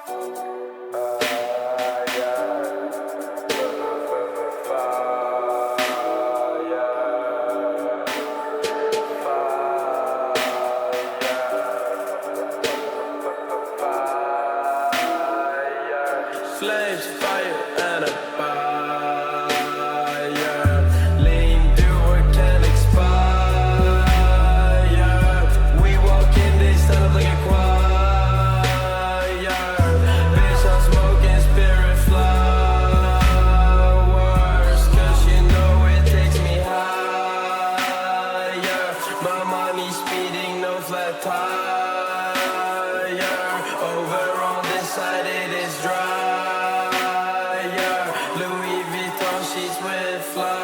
Flames, fire, and a fire. Lean, do what can expire. We walk in, they stand up like a choir. Bitch, I'm smoking spirit flowers, 'cause you know it takes me higher. My money speeding, no flat tire. Over on this side, it is dry. Sheets with flowers,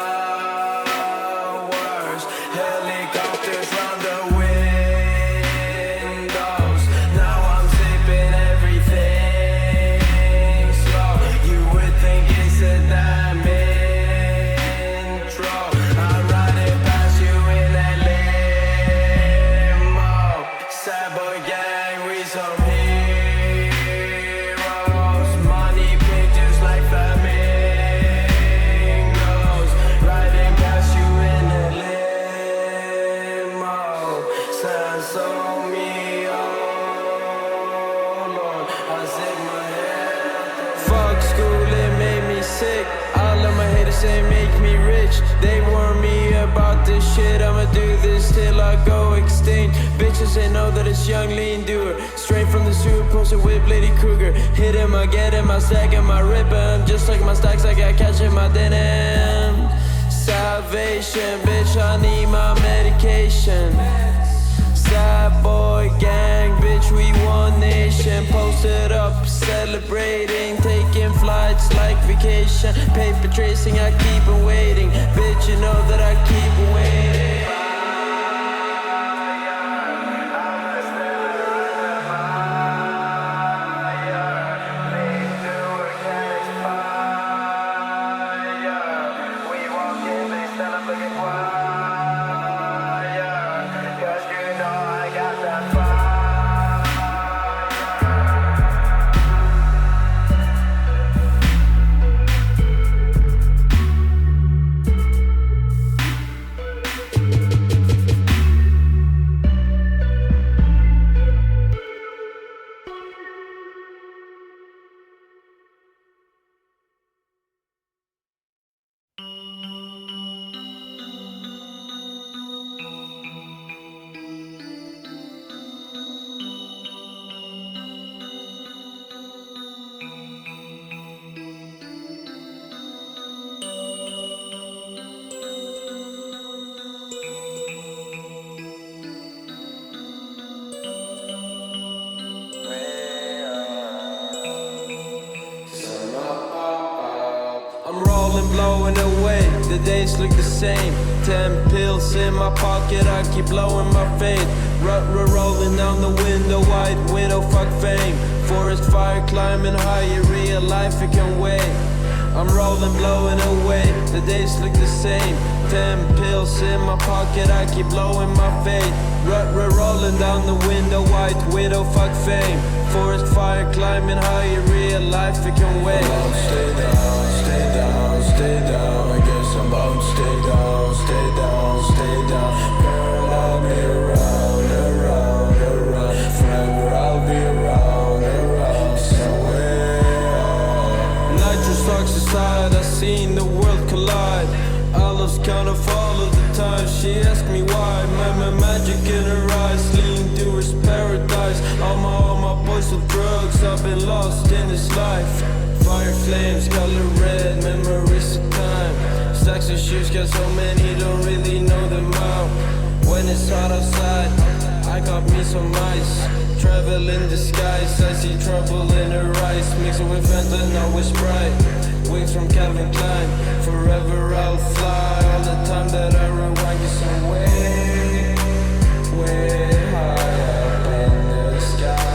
helicopters round the windows. Now I'm sipping everything slow. You would think it's a damn intro. I'm riding past you in a limo. Sad boy gang, we some heroes. Money pictures like family. So me, oh Lord, I said my head. Fuck school, it made me sick. All of my haters say make me rich. They warn me about this shit. I'ma do this till I go extinct. Bitches, they know that it's young, lean doer. Straight from the sewer, posted with Lady Kruger. Hit him, I get him, I stack him, I rip him. Just like my stacks, I got cash in my denim. Salvation, bitch, I need my medication. Sad boy gang, bitch, we one nation. Posted up, celebrating, taking flights like vacation. Paper tracing, I keep on waiting. Bitch, you know that I keep on waiting. I'm rolling, blowing away, the days look the same. 10 pills in my pocket, I keep blowing my fade. Rolling down the window, white widow, fuck fame. Forest fire, climbing higher, real life, it can wait. I'm rolling, blowing away, the days look the same. 10 pills in my pocket, I keep blowing my fade. Rolling down the window, white widow, fuck fame. Forest fire, climbing higher, real life, it can wait. Stay down, stay down, stay down. I guess I'm about to stay down, stay down, stay down. Girl, I'll be around, around, around. Forever I'll be around, around. Somewhere. Nitrous oxide, I seen the world collide. I lost count of all of the time. She asked me why. My magic in her eyes, lean doers paradise. All my boys with drugs, I've been lost in this life. Fire flames, color red, memories of time. Stacks of shoes, got so many, don't really know them out. When it's hot outside, I got me some ice. Travel in disguise, I see trouble in her eyes. Mixing with Fanta, now with Sprite. Wings from Calvin Klein, forever I'll fly. All the time that I rewind, get some way high up in the sky.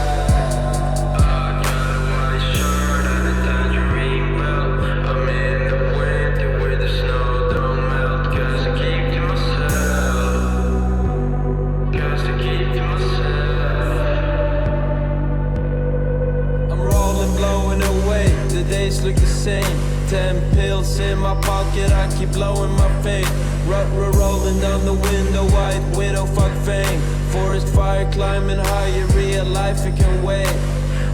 the days look the same. 10 pills in my pocket, I keep blowing my fade. Rolling down the window, white widow, fuck fame. Forest fire climbing higher, real life it can wait.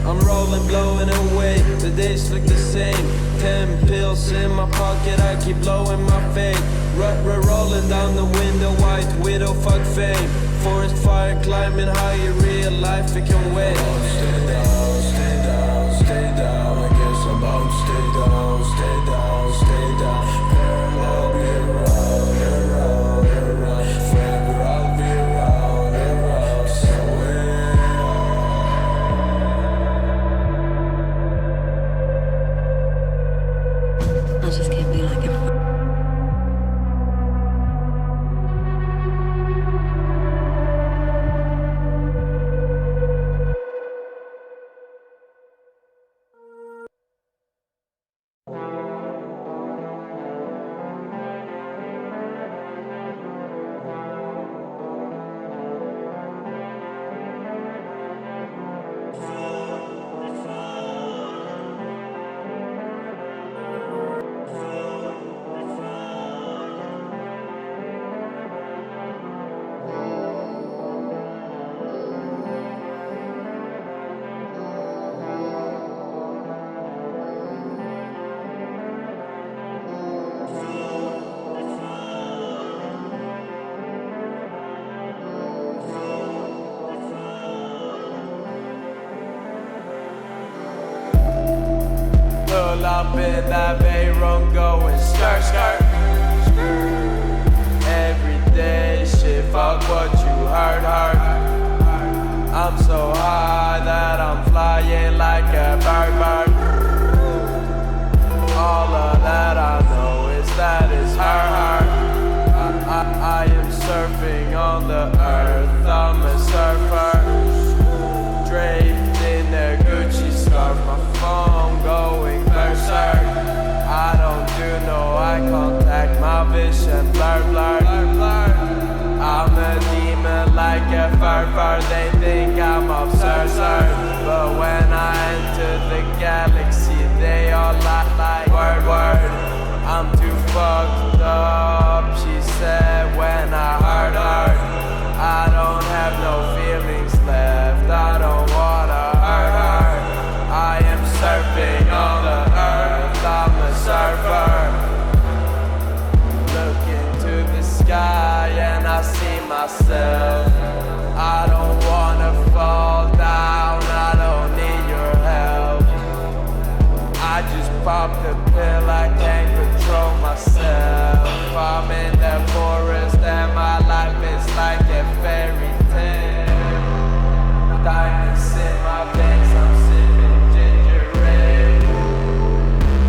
I'm rolling, blowing away, the days look the same. 10 pills in my pocket, I keep blowing my fade. Rolling down the window, white widow, fuck fame. Forest fire climbing higher, real life it can wait. Stay down, stay down, stay down. I guess I'm about to stay down, stay down, stay down. Parallel, be around, around, around. Forever I'll be around, around somewhere. I just can't be like everyone. Pull up in that Veyron going skirt, skirt. Every day, shit, fuck what you heard. I'm so high that I'm flying like a bird. All of that I know is that it's her. I am surfing on the earth, I'm a surfer. Draped in their Gucci scarf, my phone going berserk. I don't do no eye contact, my vision blur. I'm a demon like a fur. They think I'm absurd, but when I enter the galaxy, they all like word. I'm too fucked up, she said when I heard her. I don't have no feelings left, I don't wanna hurt her. I am surfing on the earth, I'm a surfer. Look into the sky and I see myself. I don't wanna fall down, I don't need your help. I just popped a pill, I can't control myself. I'm in the forest and my life is like a fairy tale. Diamonds in my veins, I'm sipping ginger ale.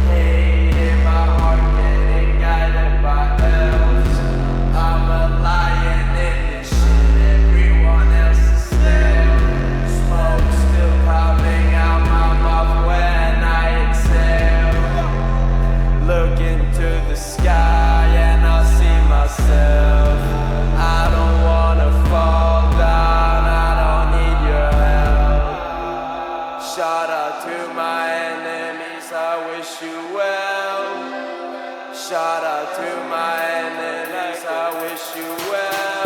Hate in my heart, getting guided by elves. I'm a lion in this shit, everyone else is slave. Smoke still coming out my mouth when I exhale. Look into the sky and I see myself. I don't wanna fall down, I don't need your help. Shout out to my enemies, I wish you well. Shout out to my enemies, I wish you well.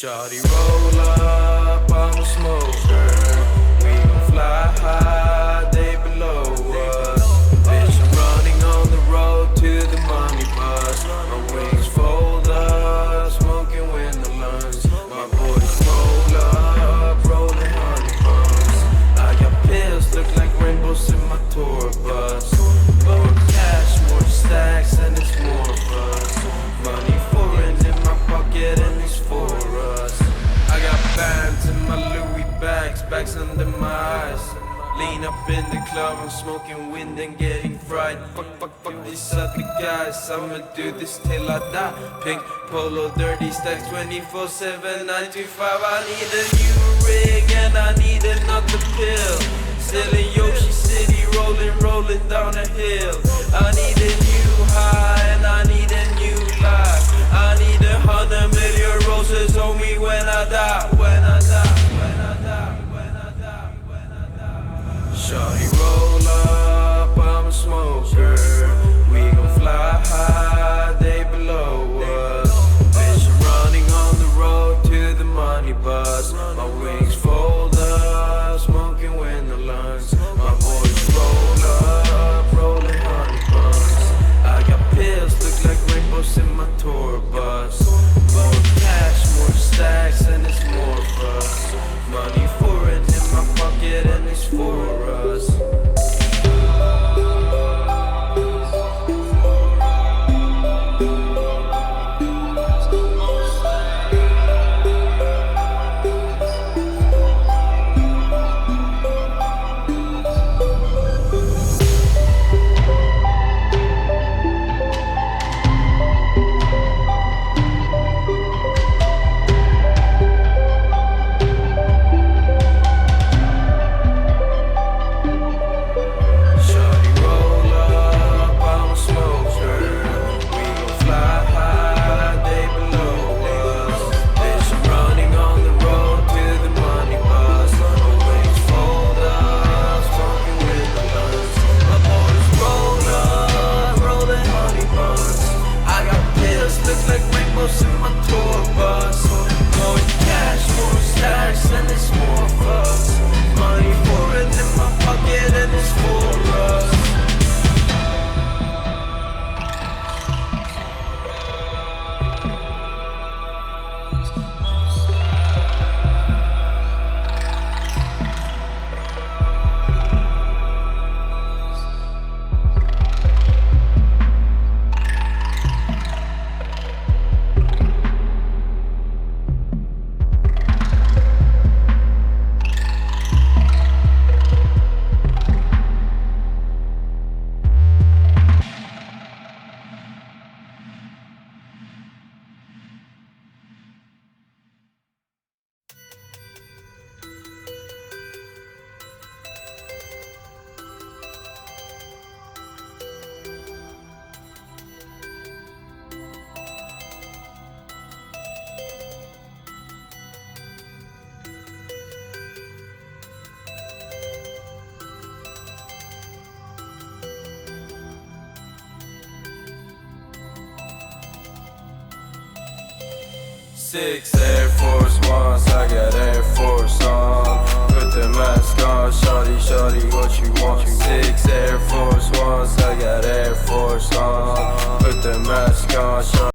Shawty roll up, I'm a smoker. We gon' fly high, they below us. Bitch, I'm running on the road to the money. up in the club, I'm smoking wind and getting fried. Fuck these other guys, I'ma do this till I die. Pink polo, dirty stacks, 24/7, 9 to 5. I need a new rig and I need another pill. Still in Yoshi City, rolling down a hill. I need a new high and I need a new life. I need 100 million roses on me when I die. Shawty roll up, I'm a smoker. We gon' fly high, they below us. Bitch, I'm running on the road to the money bus. My wings fold up, smoking with no lungs. My boys roll up, rolling honey buns. I got pills, look like rainbows in my tour bus. More cash, more stacks, and it's more for us. Money for it in my pocket, and it's for us. Six Air Force Ones, I got Air Force on. Put the mask on, shawty, what you want? Six Air Force Ones, I got Air Force on. Put the mask on, shawty.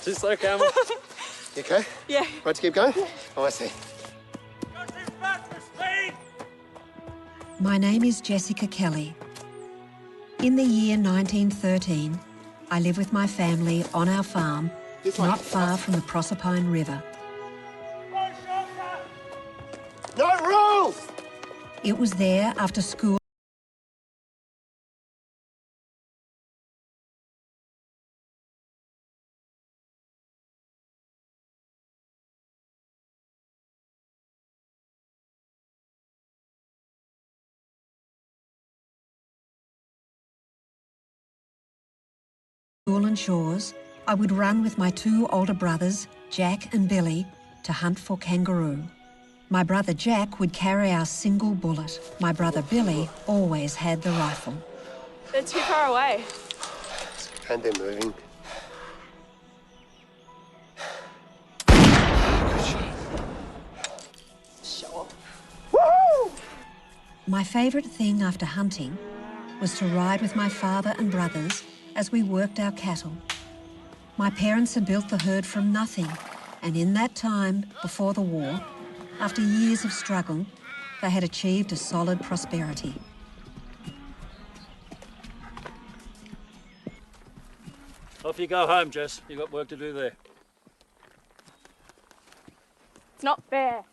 Too slow, Campbell. You okay? Yeah. Right to keep going? Oh, I see. My name is Jessica Kelly. In the year 1913, I live with my family on our farm, not far from the Proserpine River. No rules! It was there after school and shores, I would run with my two older brothers, Jack and Billy, to hunt for kangaroo. My brother Jack would carry our single bullet. My brother Billy always had the rifle. They're too far away. And they're moving. Sure. My favourite thing after hunting was to ride with my father and brothers as we worked our cattle. My parents had built the herd from nothing, and in that time, before the war, after years of struggle, they had achieved a solid prosperity. Off you go home, Jess. You got work to do there. It's not fair.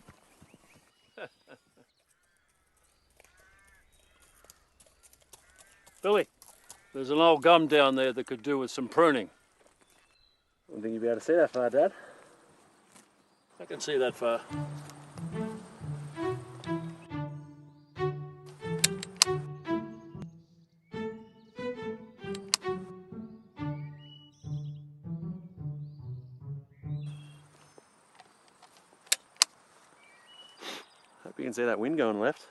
Billy, there's an old gum down there that could do with some pruning. I don't think you'll be able to see that far, Dad. I can see that far. Hope you can see that wind going left.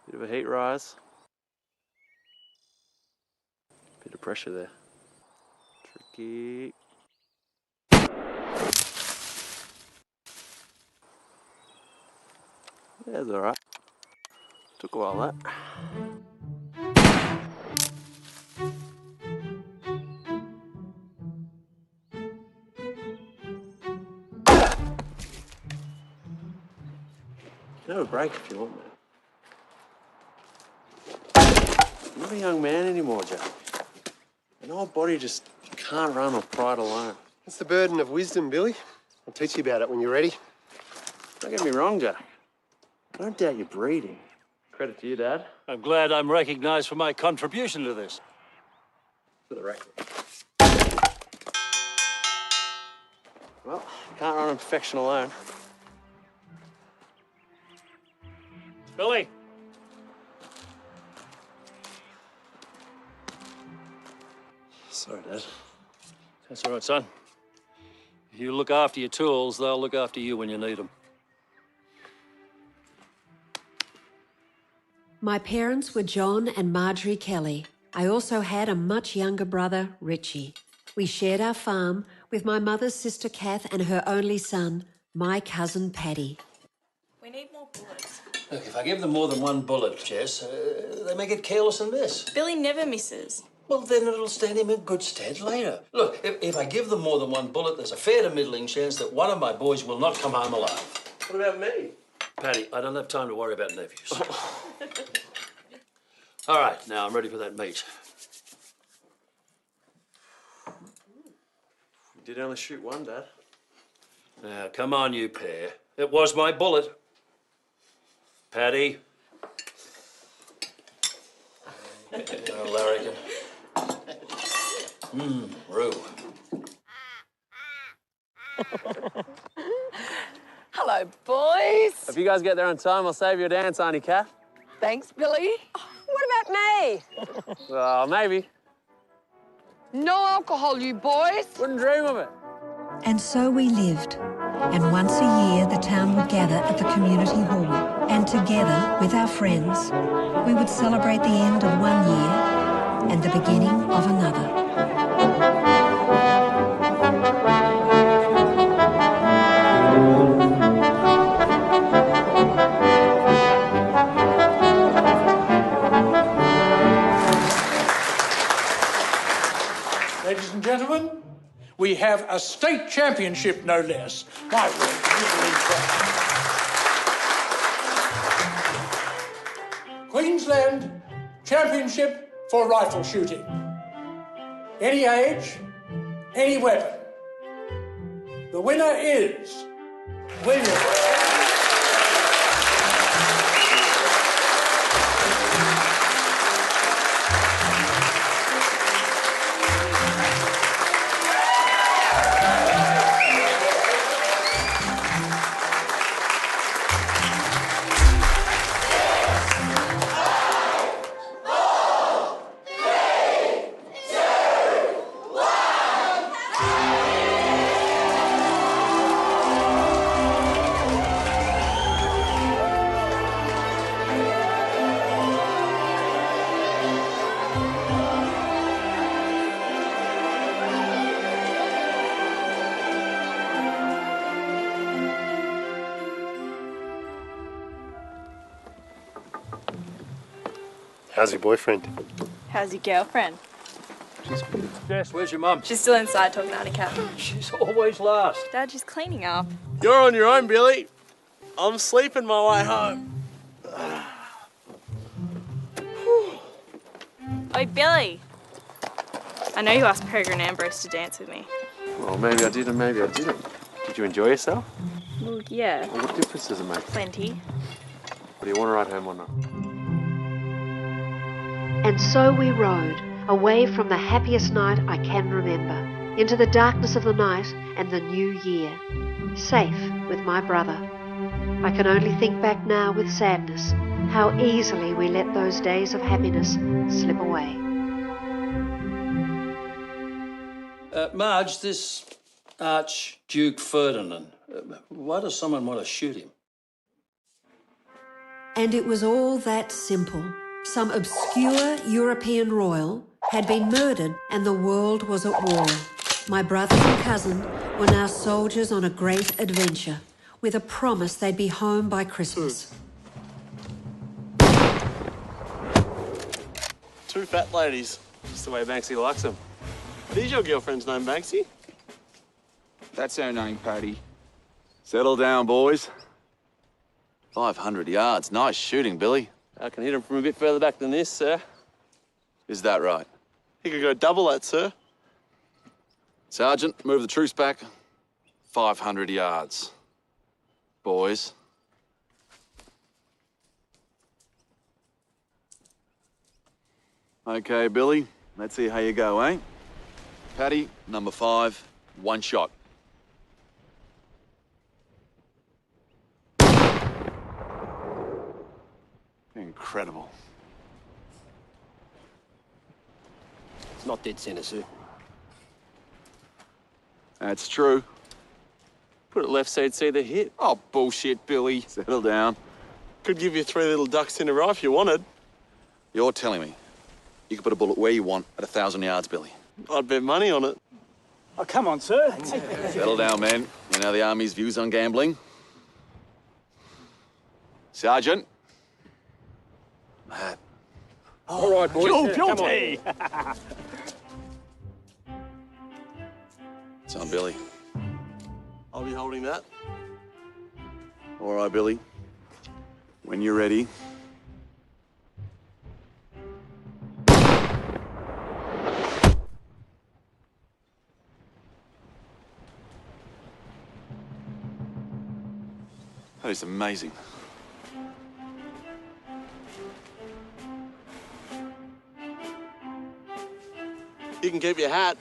Bit of a heat rise. Bit of pressure there. Tricky. Yeah, it's alright. Took a while that. You can have a break if you want, man. You're not a young man anymore, Jack. An old body just can't run off pride alone. It's the burden of wisdom, Billy. I'll teach you about it when you're ready. Don't get me wrong, Jack. I don't doubt your breeding. Credit to you, Dad. I'm glad I'm recognised for my contribution to this. For the record. Well, can't run on perfection alone. Billy! Sorry, Dad. That's all right, son. If you look after your tools, they'll look after you when you need them. My parents were John and Marjorie Kelly. I also had a much younger brother, Richie. We shared our farm with my mother's sister Kath and her only son, my cousin Paddy. We need more bullets. Look, if I give them more than one bullet, Jess, they may get careless in this. Billy never misses. Well, then it'll stand him in good stead later. Look, if I give them more than one bullet, there's a fair to middling chance that one of my boys will not come home alive. What about me? Paddy, I don't have time to worry about nephews. All right, now I'm ready for that meat. You did only shoot one, Dad. Now, come on, you pair. It was my bullet. Paddy. Oh, larrikin. Roo. Hello, boys. If you guys get there on time, I'll save you a dance, Auntie Kat. Thanks, Billy. What about me? Well, maybe. No alcohol, you boys. Wouldn't dream of it. And so we lived. And once a year, the town would gather at the community hall. And together, with our friends, we would celebrate the end of one year and the beginning of another. Ladies and gentlemen, we have a state championship, no less. My word, can you believe that? Queensland Championship for rifle shooting. Any age, any weapon. The winner is William. How's your boyfriend? How's your girlfriend? Jess, where's your mum? She's still inside talking to Auntie Cat. She's always last. Dad, she's cleaning up. You're on your own, Billy. I'm sleeping my way home. Oi, Billy. I know you asked Peregrine Ambrose to dance with me. Well, maybe I did and maybe I didn't. Did you enjoy yourself? Well, yeah. Well, what difference does it make? Plenty. What do you want to ride home or not? And so we rode, away from the happiest night I can remember, into the darkness of the night and the new year, safe with my brother. I can only think back now with sadness how easily we let those days of happiness slip away. Marge, this Archduke Ferdinand, why does someone want to shoot him? And it was all that simple. Some obscure European royal had been murdered and the world was at war. My brother and cousin were now soldiers on a great adventure, with a promise they'd be home by Christmas. Two fat ladies. Just the way Banksy likes them. Is your girlfriend's name Banksy? That's her name, Paddy. Settle down, boys. 500 yards. Nice shooting, Billy. I can hit him from a bit further back than this, sir. Is that right? He could go double that, sir. Sergeant, move the troops back. 500 yards. Boys. Okay, Billy. Let's see how you go, eh? Paddy, number 5, 1 shot. Incredible. It's not dead center, sir. That's true. Put it left so you'd see the hit. Oh, bullshit, Billy. Settle down. Could give you 3 little ducks in a row if you wanted. You're telling me you can put a bullet where you want at 1,000 yards, Billy? I'd bet money on it. Oh, come on, sir. Settle down, man. You know the Army's views on gambling? Sergeant. Matt. All right, boys. Oh, Yeah, guilty. It's on Billy. I'll be holding that. All right, Billy. When you're ready. That is amazing. You can keep your hat.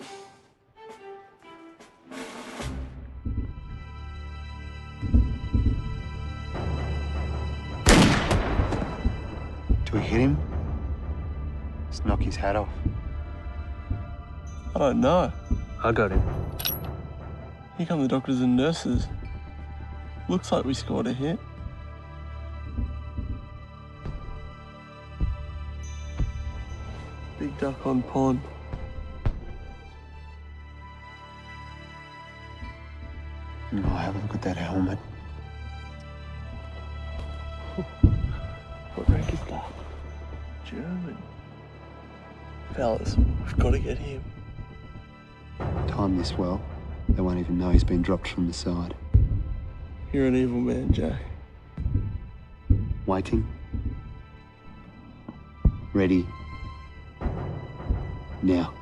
Do we hit him? Just knock his hat off. I don't know. I got him. Here come the doctors and nurses. Looks like we scored a hit. Big duck on pond. No, have a look at that helmet. What rank is that? German. Fellas, we've got to get him. Time this well, they won't even know he's been dropped from the side. You're an evil man, Jack. Waiting. Ready. Now.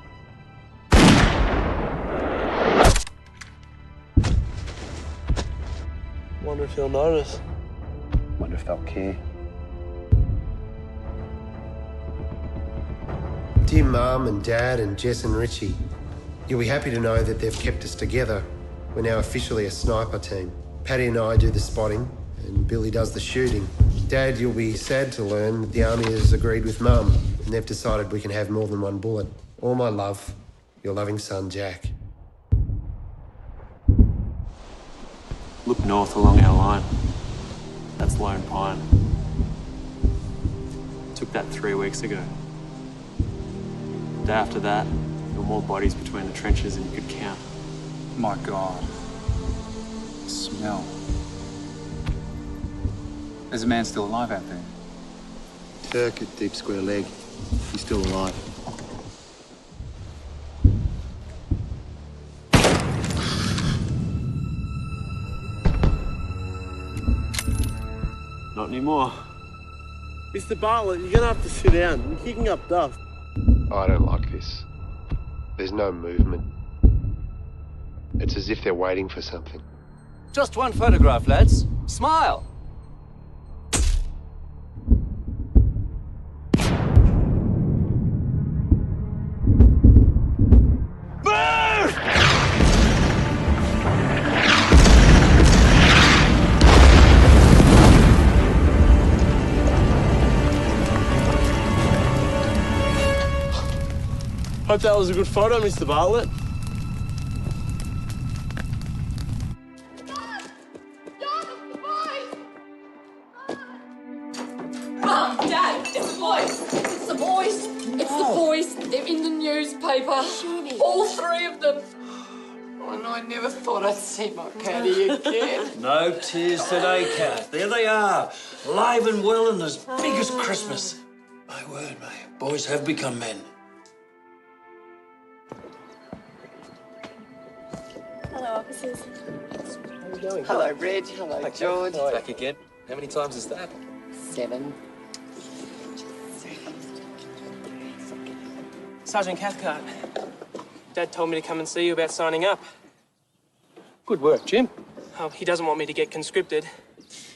Wonder if he'll notice. Wonder if they'll care. Dear Mum and Dad and Jess and Richie, you'll be happy to know that they've kept us together. We're now officially a sniper team. Paddy and I do the spotting, and Billy does the shooting. Dad, you'll be sad to learn that the Army has agreed with Mum, and they've decided we can have more than one bullet. All my love, your loving son, Jack. Look north along our line. That's Lone Pine. Took that 3 weeks ago. The day after that, there were more bodies between the trenches than you could count. My God. The smell. There's a man still alive out there. Turk at deep square leg. He's still alive. Not anymore. Mr. Bartlett, you're gonna have to sit down. You're kicking up dust. I don't like this. There's no movement. It's as if they're waiting for something. Just one photograph, lads. Smile. Hope that was a good photo, Mr. Bartlett. Mum, Dad, it's the boys. It's the boys. It's the boys. They're in the newspaper. All three of them. Oh, and I never thought I'd see my Paddy again. No tears today, Kath. There they are, alive and well and as big as Christmas. My word, mate. Boys have become men. Hello, officers. How you doing? Hello, Reg. Hello, George. Back again. How many times is that? 7. Sergeant Cathcart, Dad told me to come and see you about signing up. Good work, Jim. Oh, he doesn't want me to get conscripted.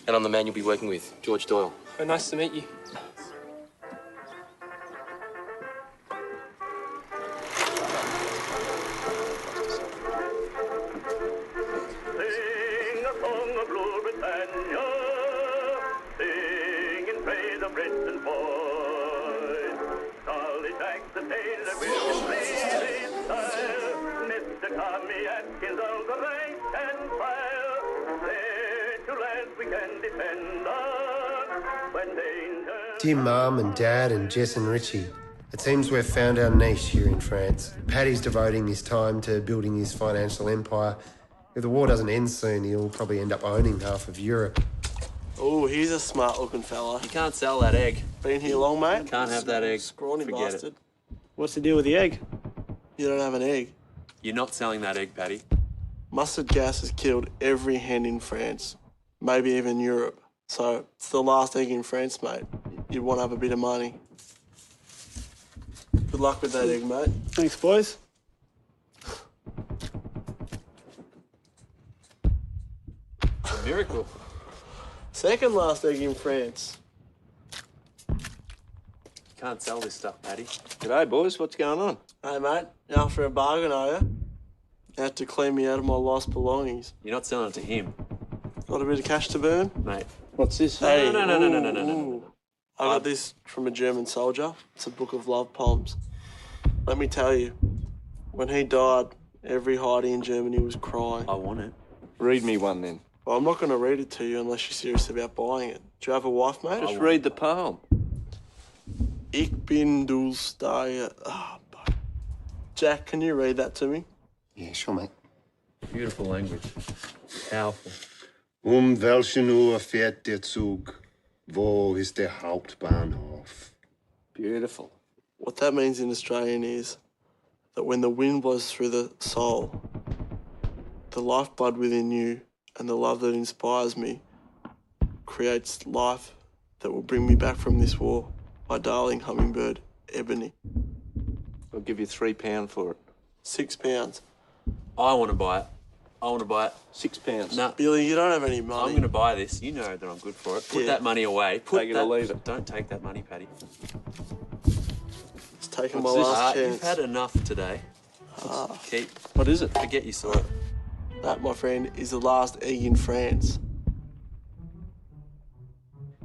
And I'm the man you'll be working with, George Doyle. Oh, nice to meet you. Dear Mum and Dad and Jess and Richie, it seems we've found our niche here in France. Paddy's devoting his time to building his financial empire. If the war doesn't end soon, he'll probably end up owning half of Europe. Oh, he's a smart-looking fella. You can't sell that egg. Been here long, mate? Can't have that egg. Scrawny Forget bastard. it. What's the deal with the egg? You don't have an egg. You're not selling that egg, Paddy. Mustard gas has killed every hen in France, maybe even Europe. So it's the last egg in France, mate. You'd want to have a bit of money. Good luck with that egg, mate. Thanks, boys. A miracle. Second last egg in France. You can't sell this stuff, Paddy. G'day, boys. What's going on? Hey, mate, you after a bargain, are you? You had to clean me out of my lost belongings. You're not selling it to him. Got a bit of cash to burn? Mate. What's this? Hey, No. I got this from a German soldier. It's a book of love poems. Let me tell you, when he died, every Heidi in Germany was crying. I want it. Read me one then. Well, I'm not going to read it to you unless you're serious about buying it. Do you have a wife, mate? Just read the poem. Ich bin du Steiger. Jack, can you read that to me? Yeah, sure, mate. Beautiful language. Powerful. Welchen Uhr fährt der Zug? Wo ist der Hauptbahnhof? Beautiful. What that means in Australian is that when the wind blows through the soul, the lifeblood within you and the love that inspires me creates life that will bring me back from this war. My darling hummingbird, Ebony. I'll give you £3 for it. £6. I want to buy it. I want to buy it. £6. No. Billy, you don't have any money. I'm going to buy this. You know that I'm good for it. Put Yeah. that money away. Take it or leave it. Don't take that money, Paddy. It's taking What's my this? last chance. You've had enough today. Keep. What is it? Forget you saw it. That, my friend, is the last egg in France.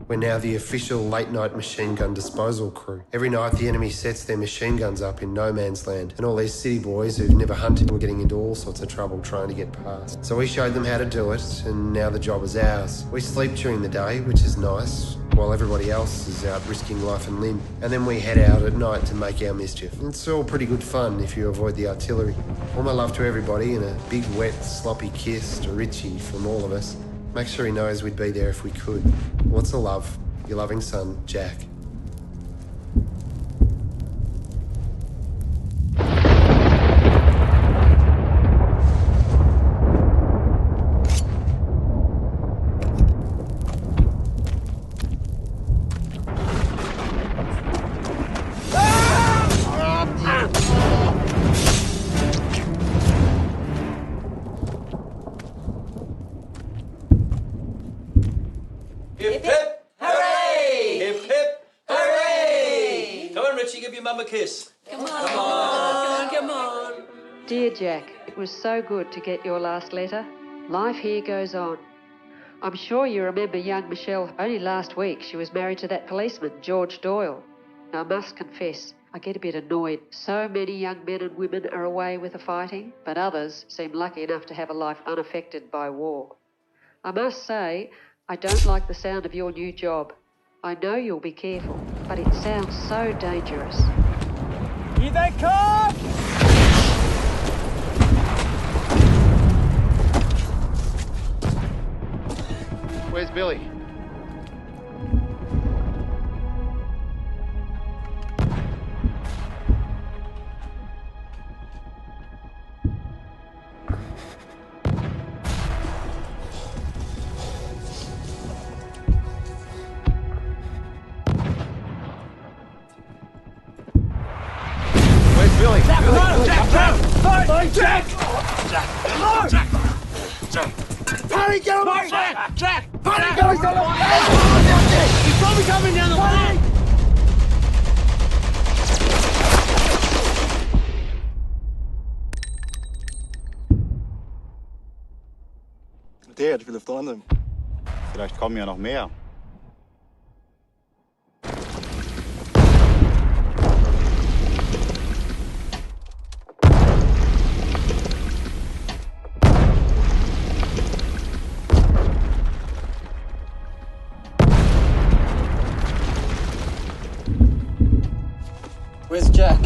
We're now the official late-night machine gun disposal crew. Every night the enemy sets their machine guns up in no man's land, and all these city boys who've never hunted were getting into all sorts of trouble trying to get past. So we showed them how to do it, and now the job is ours. We sleep during the day, which is nice, while everybody else is out risking life and limb. And then we head out at night to make our mischief. It's all pretty good fun if you avoid the artillery. All my love to everybody, and a big, wet, sloppy kiss to Richie from all of us. Make sure he knows we'd be there if we could. Lots of love. Your loving son, Jack. on, Richie, give your mum a kiss. Come on. Come on. Dear Jack, it was so good to get your last letter. Life here goes on. I'm sure you remember young Michelle. Only last week she was married to that policeman, George Doyle. Now, I must confess, I get a bit annoyed. So many young men and women are away with the fighting, but others seem lucky enough to have a life unaffected by war. I must say, I don't like the sound of your new job. I know you'll be careful, but it sounds so dangerous. Here they come! Where's Billy? Billy! Jack! Paddy, get him off! Jack! Paddy, go! He's probably coming down the line! Der, ich will auf der anderen. Vielleicht kommen ja noch mehr. Where's Jack?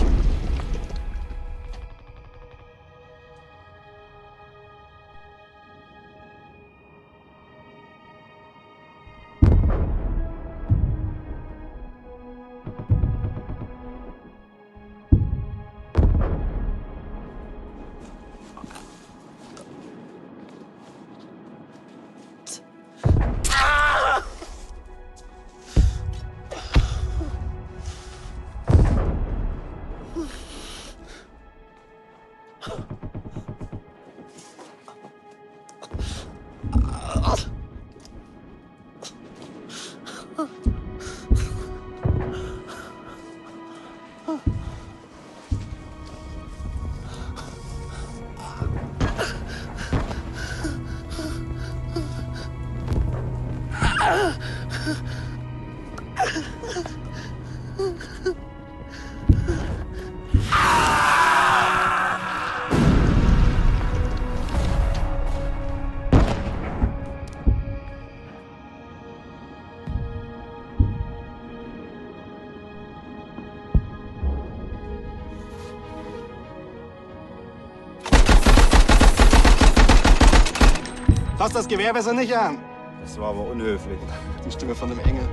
Fass das Gewehr besser nicht an. Das war aber unhöflich. Die Stimme von einem Engel.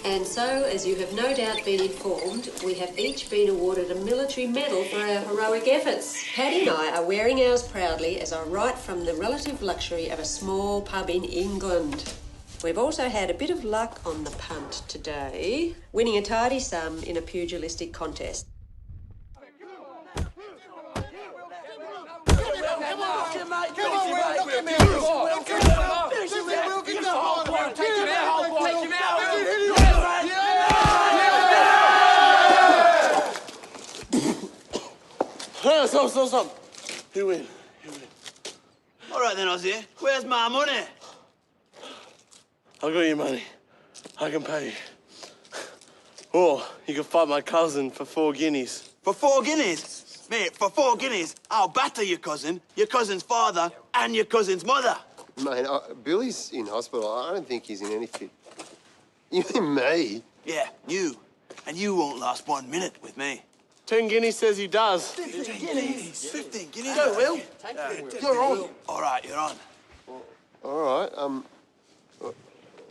And so, as you have no doubt been informed, we have each been awarded a military medal for our heroic efforts. Paddy and I are wearing ours proudly as I write from the relative luxury of a small pub in England. We've also had a bit of luck on the punt today, winning a tidy sum in a pugilistic contest. Stop. You win. All right then, Ozzy. Where's my money? I got your money. I can pay you. Or you can fight my cousin for 4 guineas. For 4 guineas? Mate, for 4 guineas, I'll batter your cousin's father, and your cousin's mother. Mate, Billy's in hospital. I don't think he's in any fit. You mean me? Yeah, you. And you won't last 1 minute with me. 10 guineas says he does. 15 guineas. 15 guineas. Go, Will. You're on. All right, you're on. All right,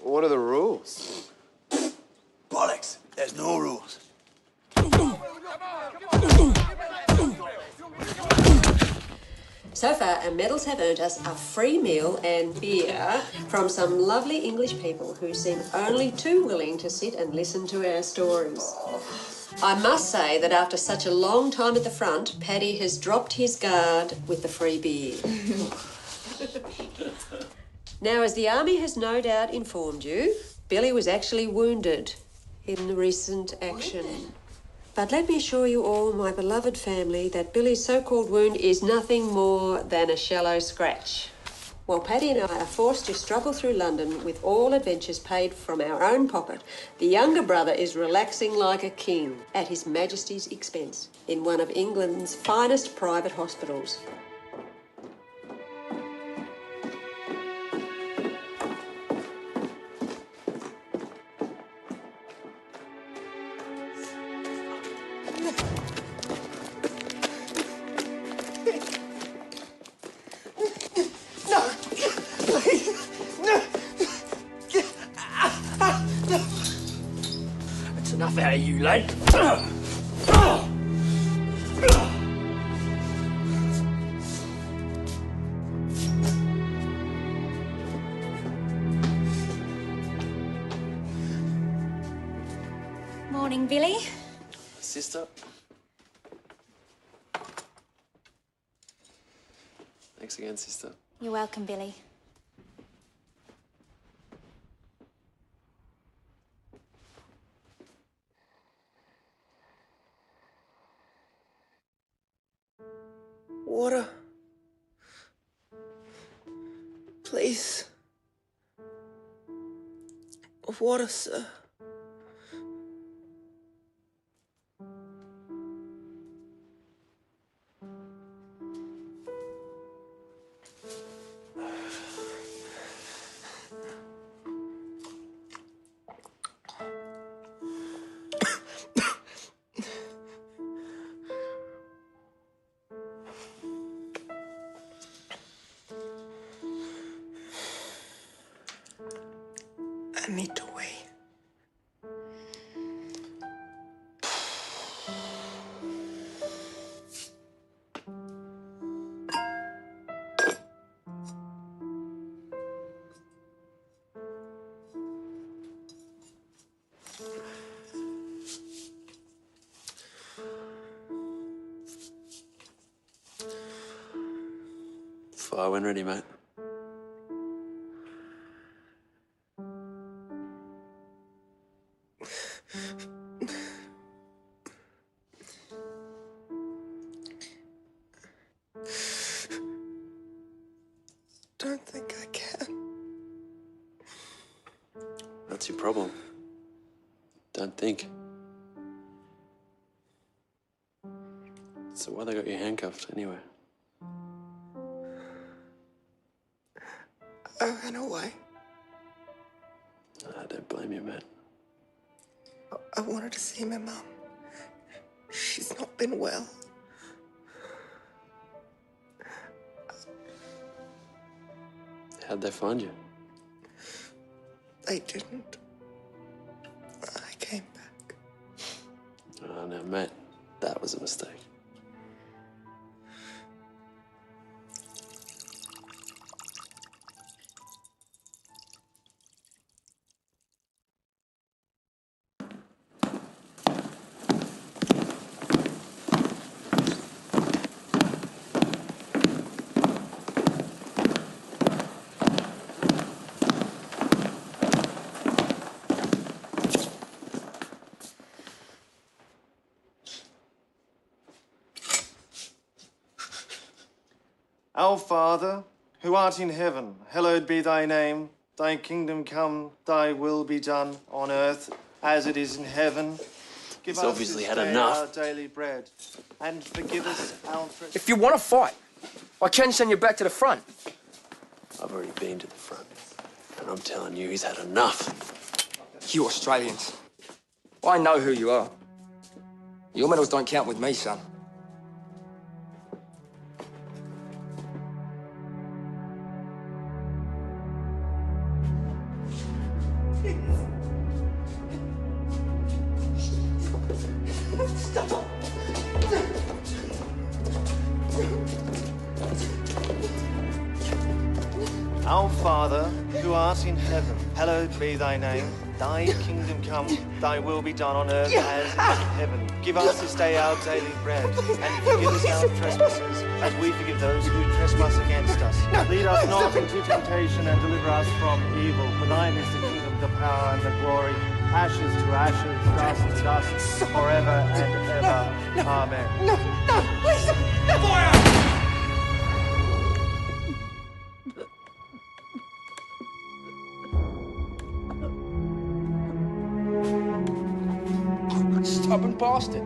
what are the rules? Bollocks. There's no rules. So far, our medals have earned us a free meal and beer from some lovely English people who seem only too willing to sit and listen to our stories. I must say that after such a long time at the front, Paddy has dropped his guard with the free beer. Now, as the Army has no doubt informed you, Billy was actually wounded in the recent action. But let me assure you all, my beloved family, that Billy's so-called wound is nothing more than a shallow scratch. While Paddy and I are forced to struggle through London with all adventures paid from our own pocket, the younger brother is relaxing like a king at His Majesty's expense in one of England's finest private hospitals. Enough out of you, lad. Morning, Billy. Sister. Thanks again, sister. You're welcome, Billy. Water. Please. Water, sir. I need to wait. Fire when ready, mate. Don't think I can. That's your problem. Don't think. So why they got you handcuffed anyway? I ran away. I don't blame you, mate. I wanted to see my mum. She's not been well. How'd they find you? They didn't. Oh, no, mate, that was a mistake. Our Father, who art in heaven, hallowed be thy name. Thy kingdom come, thy will be done on earth as it is in heaven. Give He's us obviously this had day enough. our daily bread, and forgive us our trespasses. If you want to fight, I can send you back to the front. I've already been to the front, and I'm telling you, he's had enough. You Australians, I know who you are. Your medals don't count with me, son. Our Father, who art in heaven, hallowed be thy name. Thy kingdom come, thy will be done on earth as it is in heaven. Give us this day our daily bread, and forgive us our trespasses, as we forgive those who trespass against us. Lead us not into temptation, and deliver us from evil. For thine is the kingdom, the power, and the glory. Ashes to ashes, dust to dust, forever and ever. Amen. No, please, no! Fire! Stubborn bastard.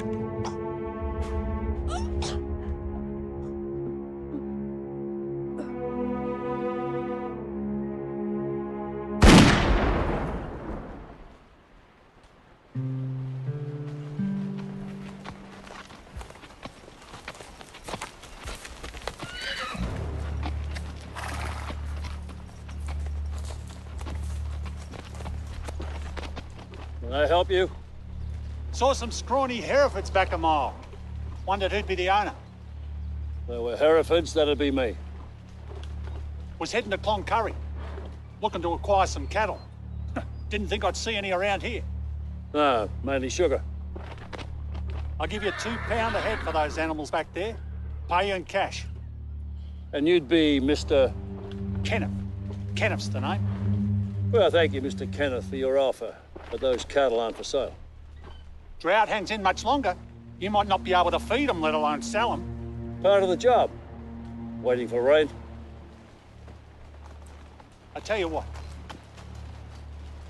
Can I help you? Saw some scrawny Herefords back a mile. Wondered who'd be the owner. There were Herefords, that'd be me. Was heading to Cloncurry, looking to acquire some cattle. Didn't think I'd see any around here. No, mainly sugar. I'll give you £2 a head for those animals back there. Pay you in cash. And you'd be Mr. Kenneth. Kenneth's the name. Well, thank you, Mr. Kenneth, for your offer, but those cattle aren't for sale. Drought hangs in much longer. You might not be able to feed them, let alone sell them. Part of the job. Waiting for rain. I tell you what.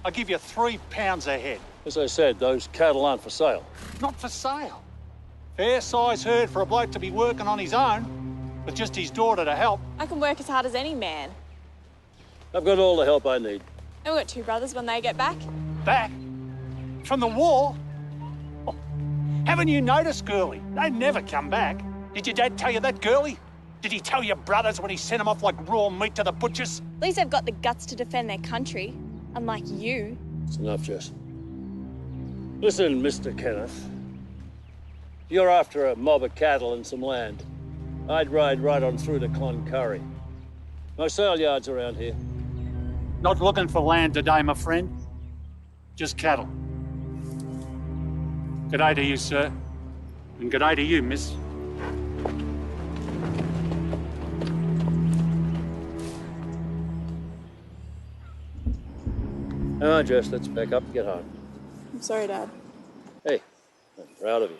I'll give you £3 a head. As I said, those cattle aren't for sale. Not for sale. Fair size herd for a bloke to be working on his own, with just his daughter to help. I can work as hard as any man. I've got all the help I need. And we've got 2 brothers when they get back. Back? From the war? Oh, haven't you noticed, girlie? They never come back. Did your dad tell you that, girlie? Did he tell your brothers when he sent them off like raw meat to the butchers? At least they've got the guts to defend their country, unlike you. It's enough, Jess. Listen, Mr. Kenneth. You're after a mob of cattle and some land. I'd ride right on through to Cloncurry. No sale yards around here. Not looking for land today, my friend. Just cattle. G'day to you, sir. And g'day to you, miss. Come on, Jess, let's back up and get home. I'm sorry, Dad. Hey, I'm proud of you.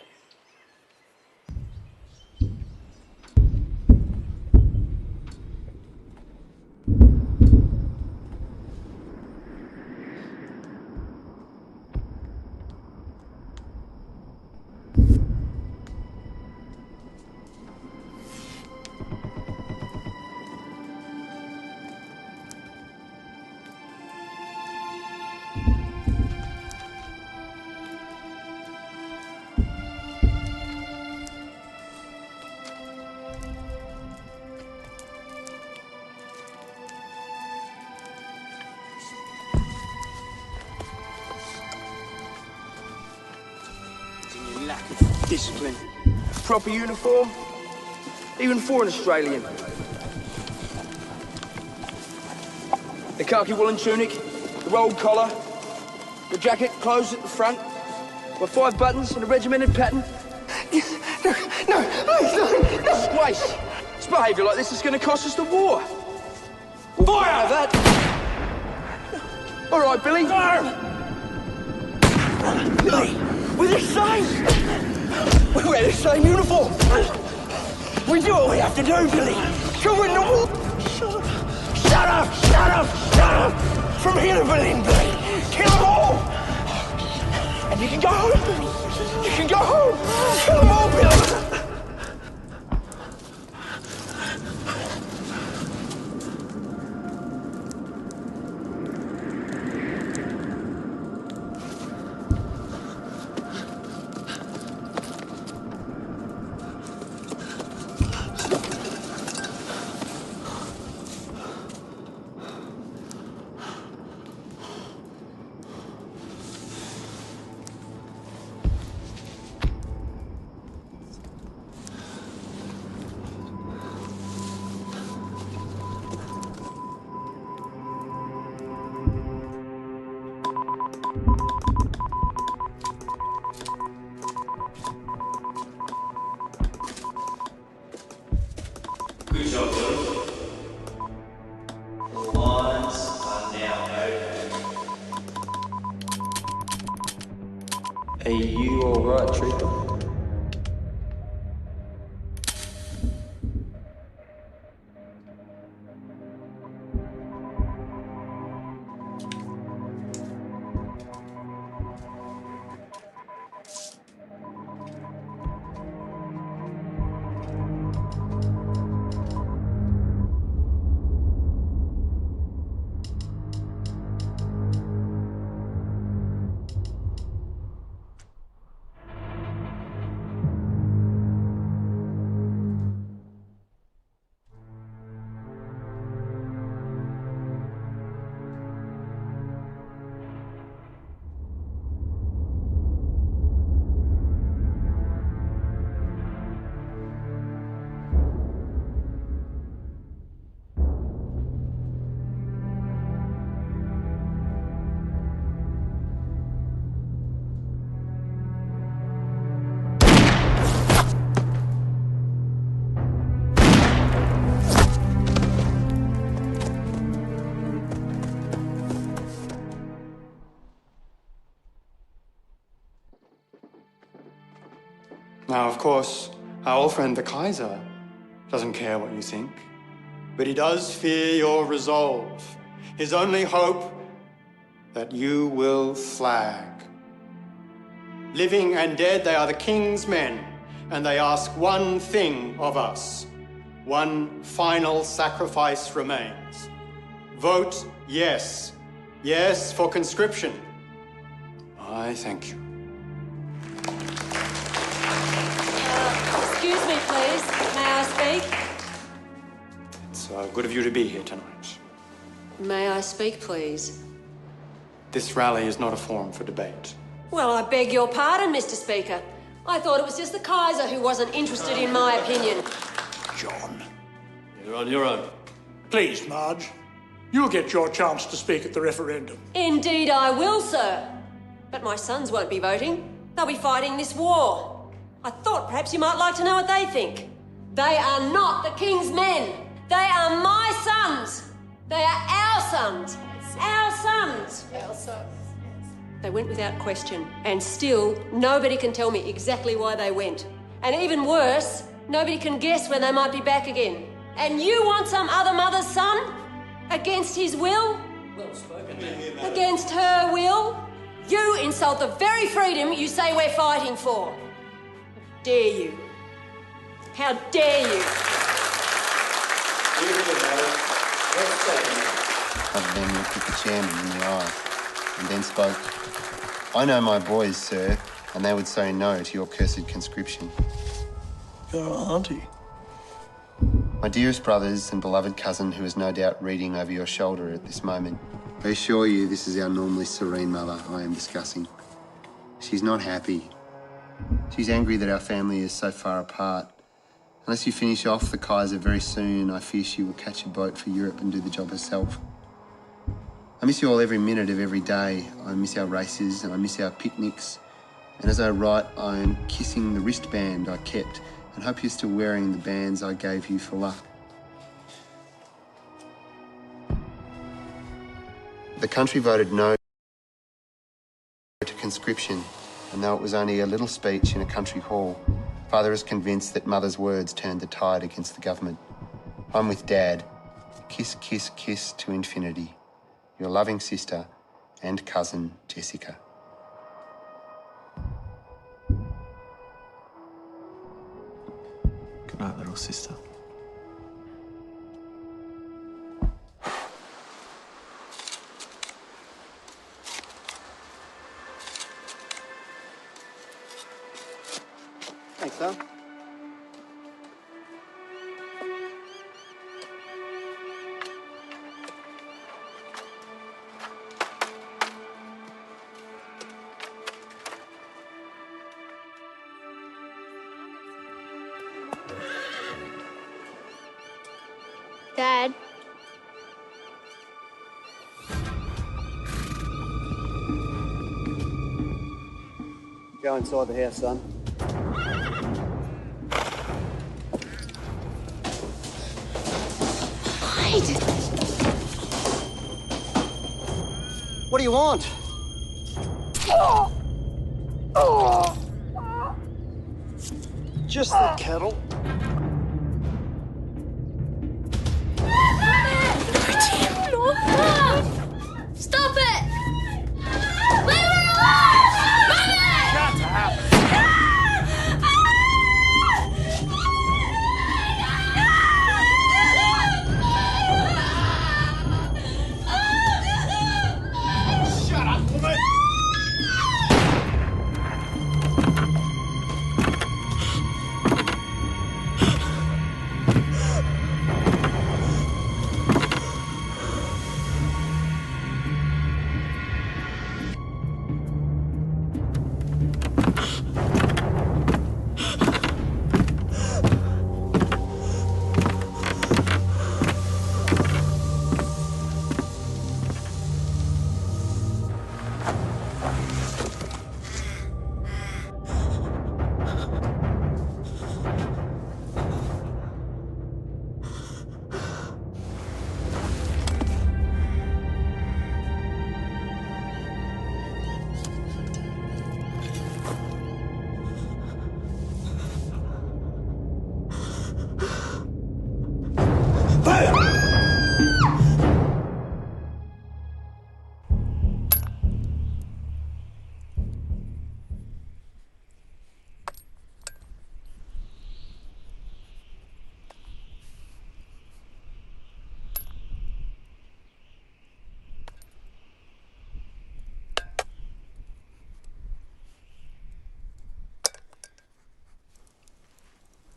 discipline. Proper uniform, even for an Australian. The khaki woolen tunic, the rolled collar, the jacket closed at the front, with 5 buttons and a regimented pattern. No, please, no. Disgrace. It's behaviour like this is going to cost us the war. Fire! That. All right, Billy. Billy, we're the same. We wear the same uniform. We do what we have to do, Billy. To win the war. Shut up. Shut up. Shut up. Shut up. From here to Berlin, Billy. Kill them all. And you can go home, Billy. You can go home. Kill them all, Billy. Good job, Bill. The lines are now open. Are you all right, Trooper? Now, of course, our old friend the Kaiser doesn't care what you think, but he does fear your resolve. His only hope that you will flag. Living and dead, they are the king's men, and they ask one thing of us. One final sacrifice remains. Vote yes. Yes for conscription. I thank you. Excuse me, please. May I speak? It's good of you to be here tonight. May I speak, please? This rally is not a forum for debate. Well, I beg your pardon, Mr. Speaker. I thought it was just the Kaiser who wasn't interested in my opinion. John. You're on your own. Please, Marge. You'll get your chance to speak at the referendum. Indeed I will, sir. But my sons won't be voting. They'll be fighting this war. I thought perhaps you might like to know what they think. They are not the king's men. They are my sons. They are our sons. Our sons. Our sons. They went without question, and still nobody can tell me exactly why they went. And even worse, nobody can guess when they might be back again. And you want some other mother's son? Against his will? Well spoken, Against her will? You insult the very freedom you say we're fighting for. How dare you? How dare you? Other than looked at the chairman in the eye and then spoke. I know my boys, sir, and they would say no to your cursed conscription. Your auntie. My dearest brothers and beloved cousin, who is no doubt reading over your shoulder at this moment, I assure you this is our normally serene mother I am discussing. She's not happy. She's angry that our family is so far apart. Unless you finish off the Kaiser very soon, I fear she will catch a boat for Europe and do the job herself. I miss you all every minute of every day. I miss our races and I miss our picnics. And as I write, I'm kissing the wristband I kept and hope you're still wearing the bands I gave you for luck. The country voted no to conscription, and though it was only a little speech in a country hall, Father is convinced that Mother's words turned the tide against the government. I'm with Dad. Kiss, kiss, kiss to infinity. Your loving sister and cousin, Jessica. Good night, little sister. Thanks, son. Dad. Go inside the house, son. What do you want? Just the kettle. Stop it! Leave it alone! Shut up! Shut up, woman!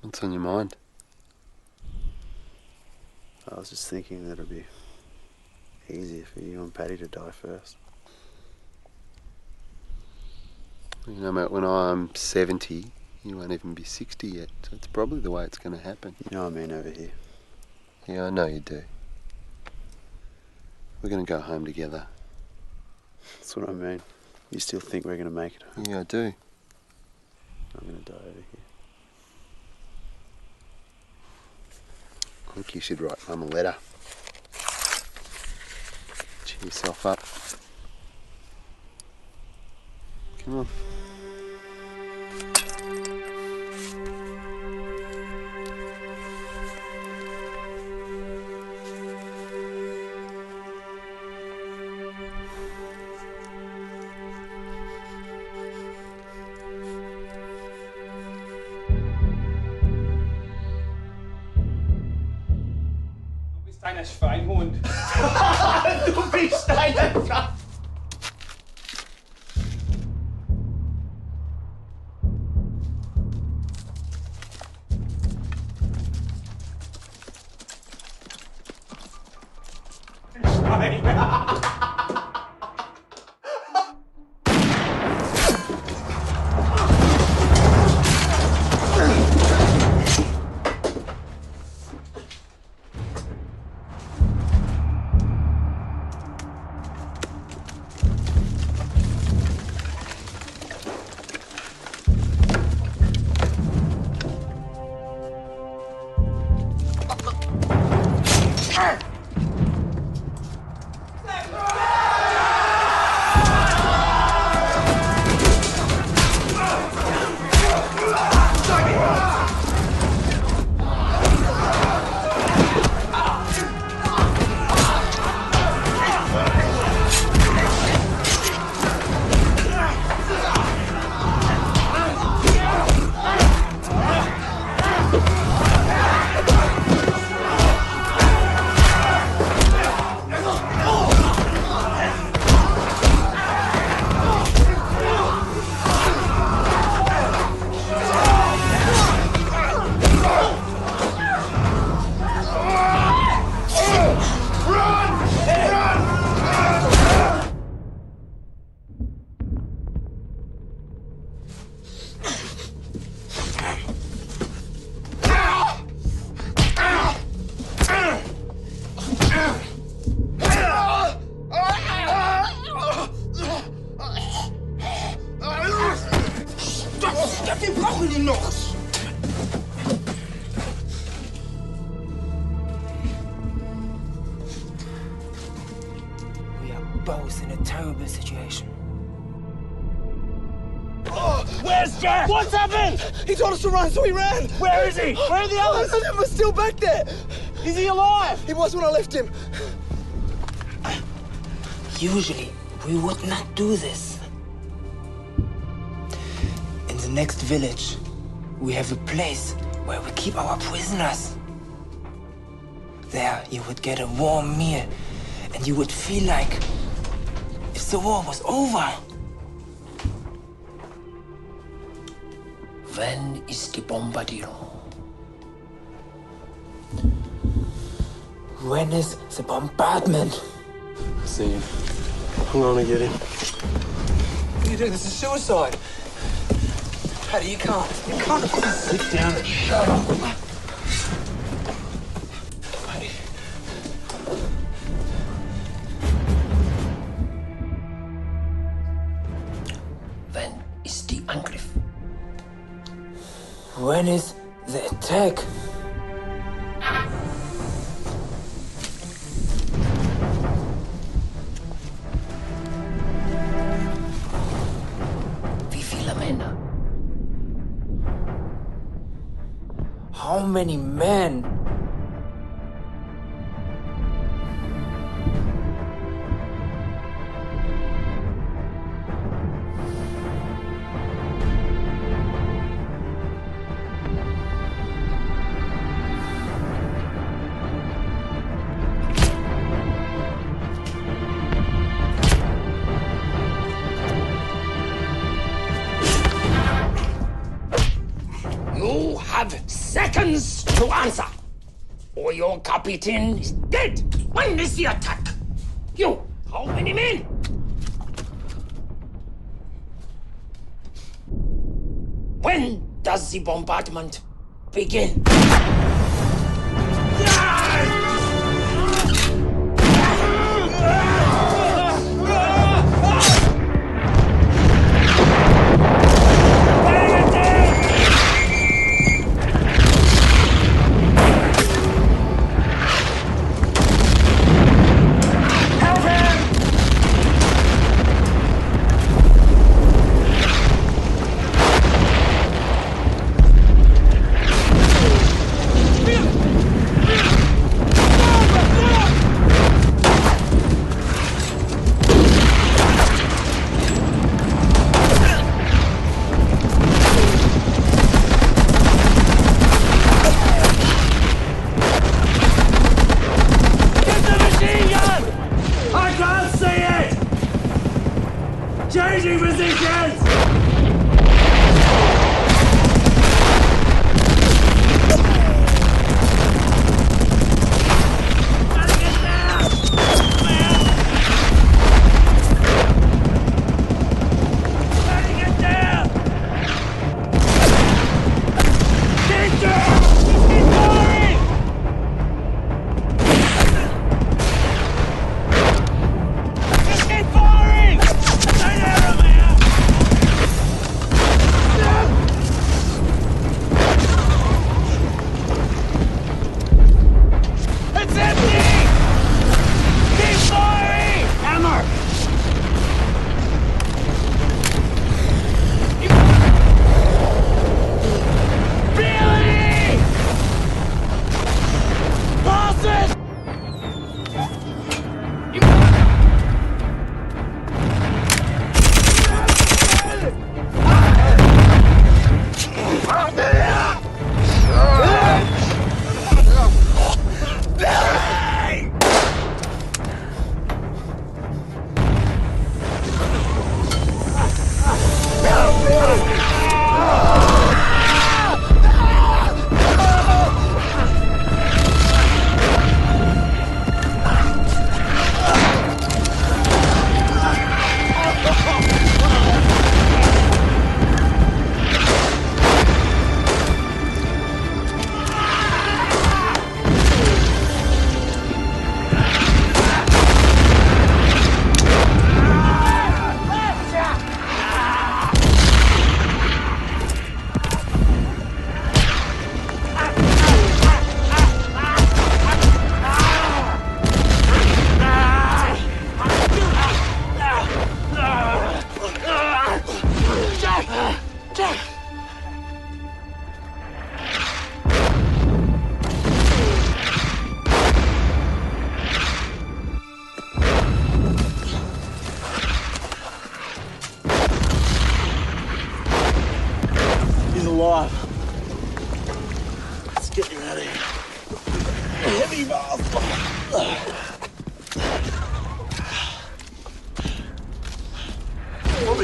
What's on your mind? I was just thinking that it'd be easier for you and Paddy to die first. You know, mate, when I'm 70, you won't even be 60 yet, so it's probably the way it's going to happen. You know what I mean over here. Yeah, I know you do. We're going to go home together. That's what I mean. You still think we're going to make it home? Yeah, I do. I'm going to die over here. I think you should write Mum a letter. Cheer yourself up. Come on. Deines Schweinhund. Du bist eine Katze. Schwein. both in a terrible situation. Oh, where's Jack? What's happened? He told us to run, so we ran. Where is he? Where are the others? We're still back there. Is he alive? He was when I left him. Usually, we would not do this. In the next village, we have a place where we keep our prisoners. There, you would get a warm meal, and you would feel like if the war was over. When is the bombardiro? When is the bombardment? See him. I'm gonna get him. What are you doing? This is suicide. Paddy, you can't. You can't. Sit down and shut up. Paddy. When is the Angriff? When is the attack? Wie viele Männer? How many men? You have seconds to answer, or your captain is dead. When is the attack? You, how many men? When does the bombardment begin? Changing positions!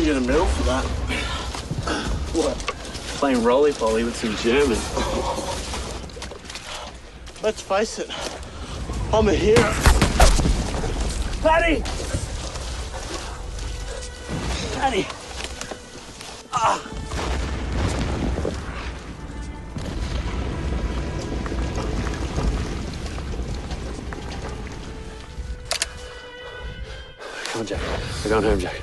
get a medal for that. What? Playing roly-poly with some Germans. Let's face it, I'm a hero. Paddy! Paddy! Ah! Come on, Jack. We're going home, Jack.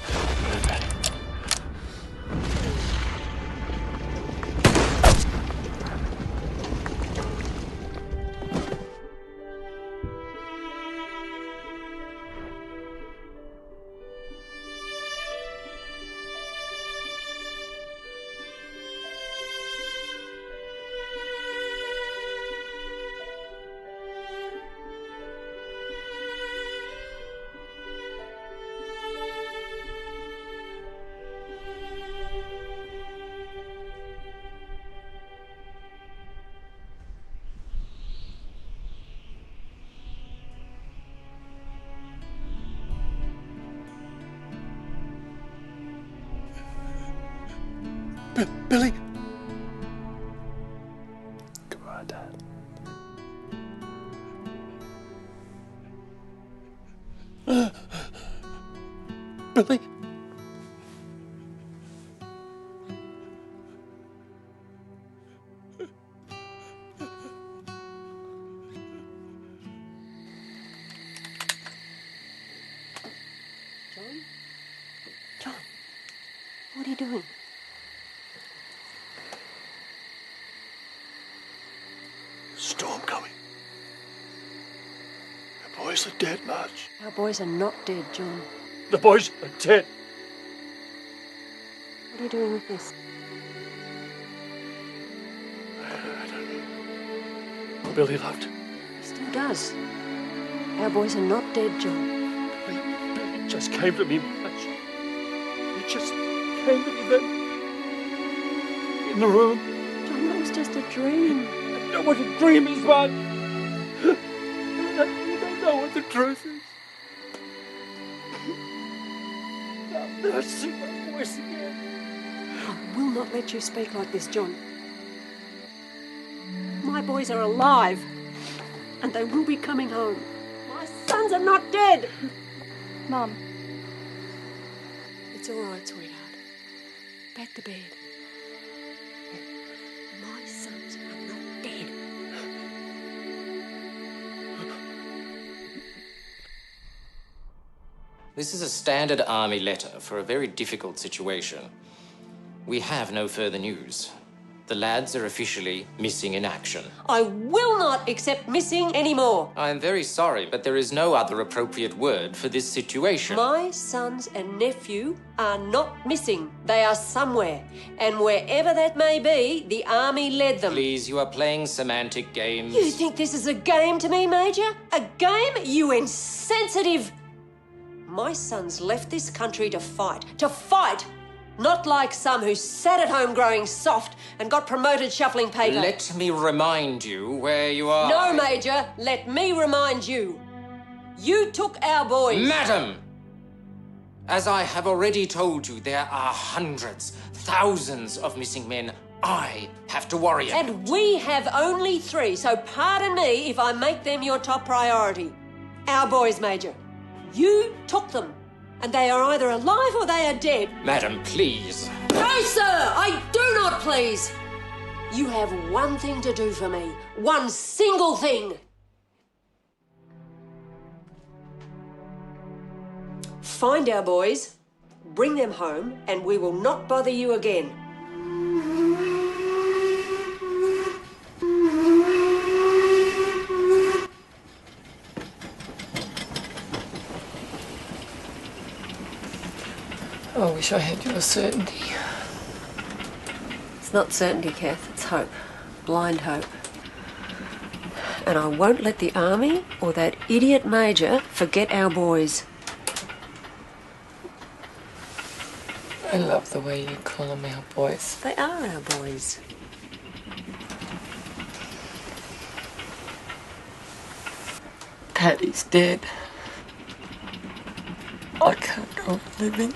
Billy? Goodbye, Dad. Billy? John, what are you doing? Storm coming. The boys are dead, Marge. Our boys are not dead, John. The boys are dead. What are you doing with this? Billy loved. He still does. Our boys are not dead, John. It just came to me, Marge. It just came to me then. In the room. John, that was just a dream. I know what a dream is, Marge. You don't know what the truth is. I'll never see my voice again. I will not let you speak like this, John. My boys are alive, and they will be coming home. My sons are not dead. Mum. It's all right, sweetheart. Back to bed. My sons are not dead. This is a standard army letter for a very difficult situation. We have no further news. The lads are officially missing in action. I will not accept missing anymore. I'm very sorry, but there is no other appropriate word for this situation. My sons and nephew are not missing. They are somewhere. And wherever that may be, the army led them. Please, you are playing semantic games. You think this is a game to me, Major? A game? You insensitive! My sons left this country to fight. To fight! Not like some who sat at home growing soft and got promoted shuffling paper. Let me remind you where you are. No, Major. Let me remind you. You took our boys. Madam! As I have already told you, there are hundreds, thousands of missing men I have to worry about. And we have only 3, so pardon me if I make them your top priority. Our boys, Major. You took them. And they are either alive or they are dead. Madam, please. No, sir! I do not please! You have one thing to do for me. One single thing. Find our boys, bring them home, and we will not bother you again. I wish I had your certainty. It's not certainty, Kath. It's hope. Blind hope. And I won't let the army or that idiot major forget our boys. I love the way you call them our boys. They are our boys. Paddy's dead. I can't go on living.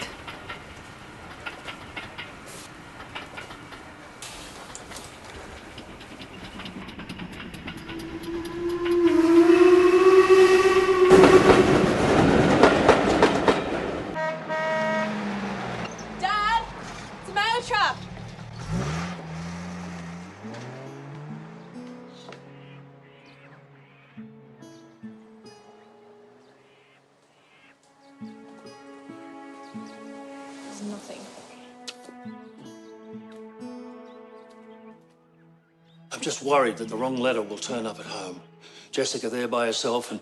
I'm just worried that the wrong letter will turn up at home. Jessica there by herself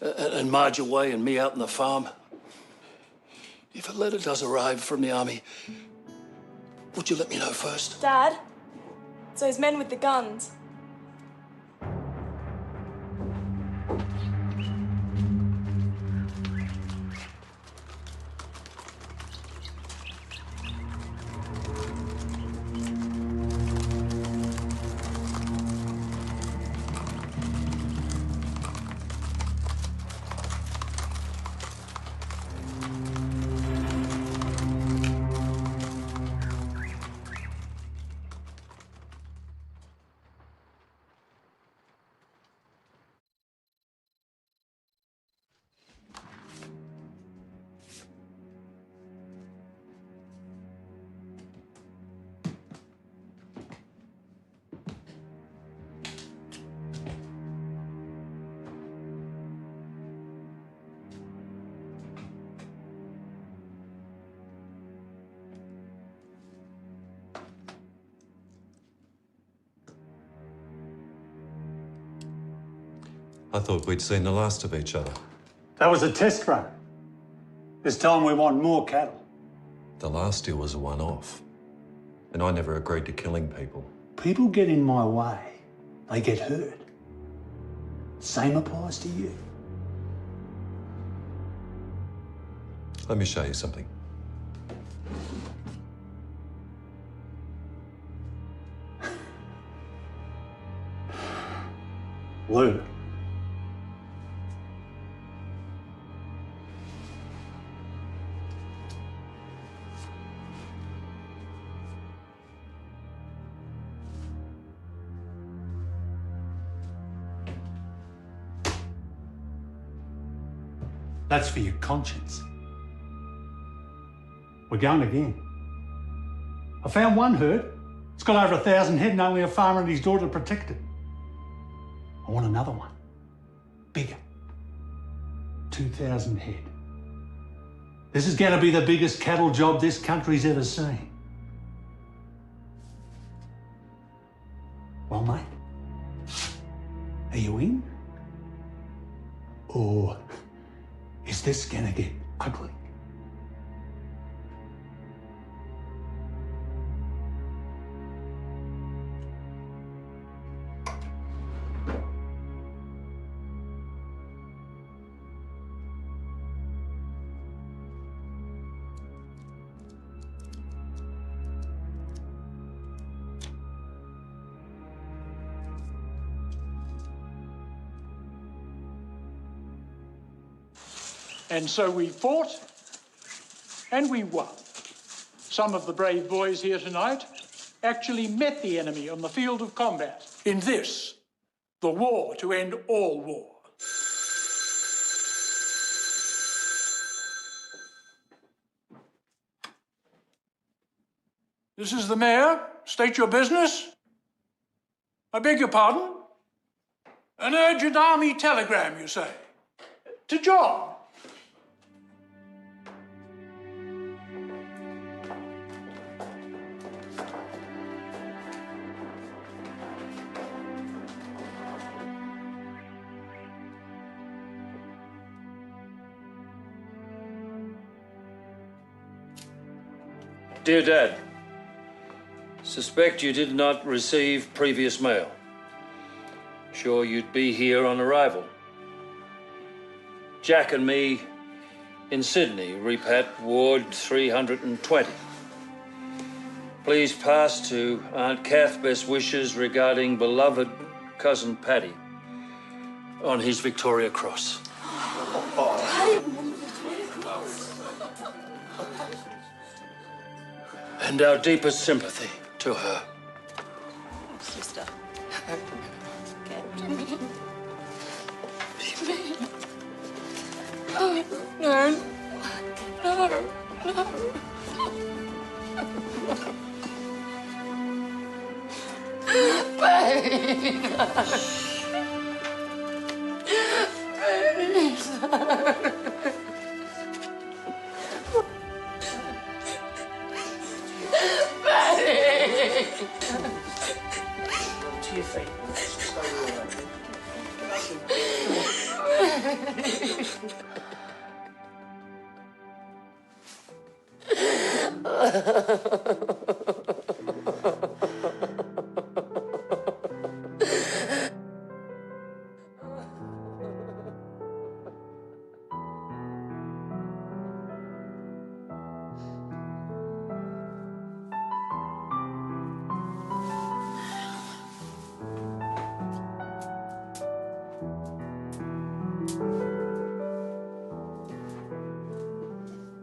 and Marge away and me out on the farm. If a letter does arrive from the army, would you let me know first? Dad, it's those men with the guns. I thought we'd seen the last of each other. That was a test run. This time we want more cattle. The last deal was a one-off. And I never agreed to killing people. People get in my way, they get hurt. Same applies to you. Let me show you something. Lou. That's for your conscience. We're going again. I found one herd. It's got over 1,000 head and only a farmer and his daughter protected. I want another one. Bigger. 2,000 head. This is going to be the biggest cattle job this country's ever seen. Well, mate, are you in? Or is this gonna get ugly? And so we fought, and we won. Some of the brave boys here tonight actually met the enemy on the field of combat. In this, the war to end all war. This is the mayor. State your business. I beg your pardon? An urgent army telegram, you say? To John. Dear Dad, suspect you did not receive previous mail. Sure you'd be here on arrival. Jack and me in Sydney, Repat, Ward 320. Please pass to Aunt Kath best wishes regarding beloved cousin Paddy on his Victoria Cross. And our deepest sympathy to her. Sister. Oh, no. No. No. To your feet.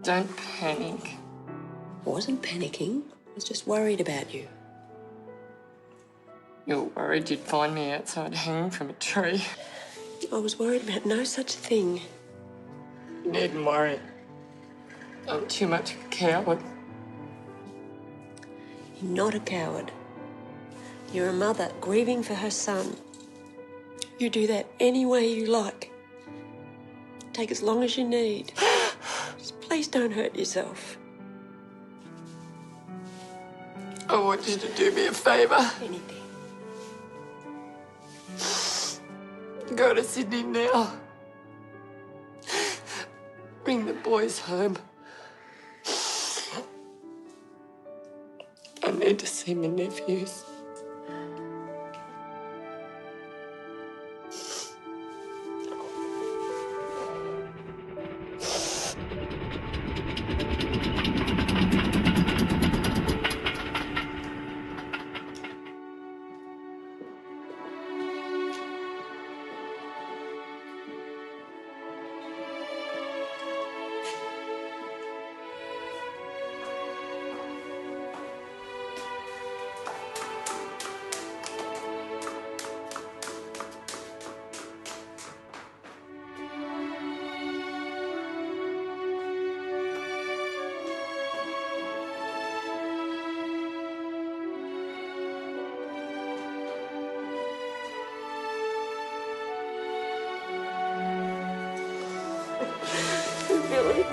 Don't panic. I wasn't panicking. I was just worried about you. You're worried you'd find me outside hanging from a tree. I was worried about no such thing. You needn't worry. I'm too much of a coward. You're not a coward. You're a mother grieving for her son. You do that any way you like. Take as long as you need. Just please don't hurt yourself. I want you to do me a favour. Anything. Go to Sydney now. Bring the boys home. I need to see my nephews. Billy.